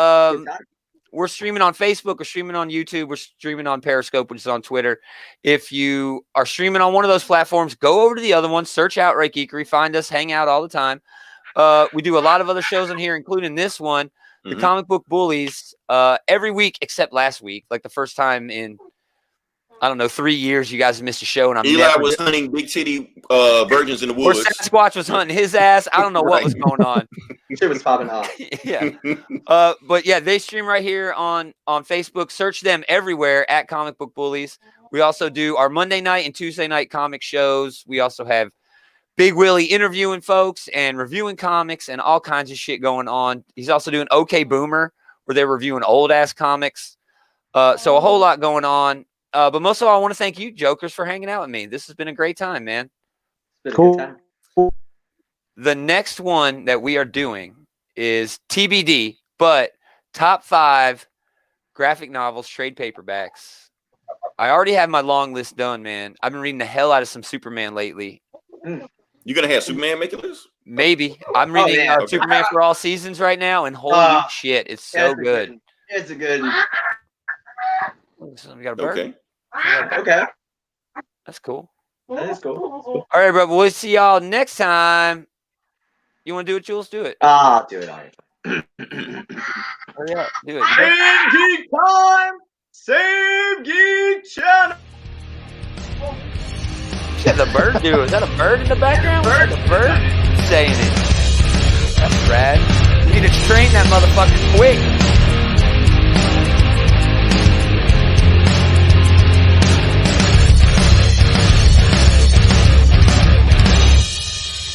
We're streaming on Facebook, we're streaming on YouTube, we're streaming on Periscope, which is on Twitter. If you are streaming on one of those platforms, go over to the other one, search Outright Geekery, find us, hang out all the time. We do a lot of other shows on here, including this one, the Comic Book Bullies, every week except last week, like the first time in 3 years you guys missed a show, and Eli was hunting big titty virgins in the woods. Or Sasquatch was hunting his ass. I don't know what was going on. Shit was popping off. Yeah. But yeah, they stream right here on Facebook. Search them everywhere at Comic Book Bullies. We also do our Monday night and Tuesday night comic shows. We also have Big Willie interviewing folks and reviewing comics and all kinds of shit going on. He's also doing OK Boomer, where they're reviewing old ass comics. So a whole lot going on. But most of all, I want to thank you, Jokers, for hanging out with me. This has been a great time, man. It's been a good time. The next one that we are doing is TBD, but top 5 graphic novels, trade paperbacks. I already have my long list done, man. I've been reading the hell out of some Superman lately. You gonna have Superman make a list? Maybe. I'm reading Superman for All Seasons right now, and holy shit, it's so good. It's a good. So we got a bird. Okay. That's cool. That is cool. All right, bro. We'll see y'all next time. You want to do it, Jules? Do it. I'll do it. All right. Hurry up, do it. Same Geek time, same Geek channel. What the bird do? Is that a bird in the background? Bird. The bird saying it. That's rad. You need to train that motherfucker quick.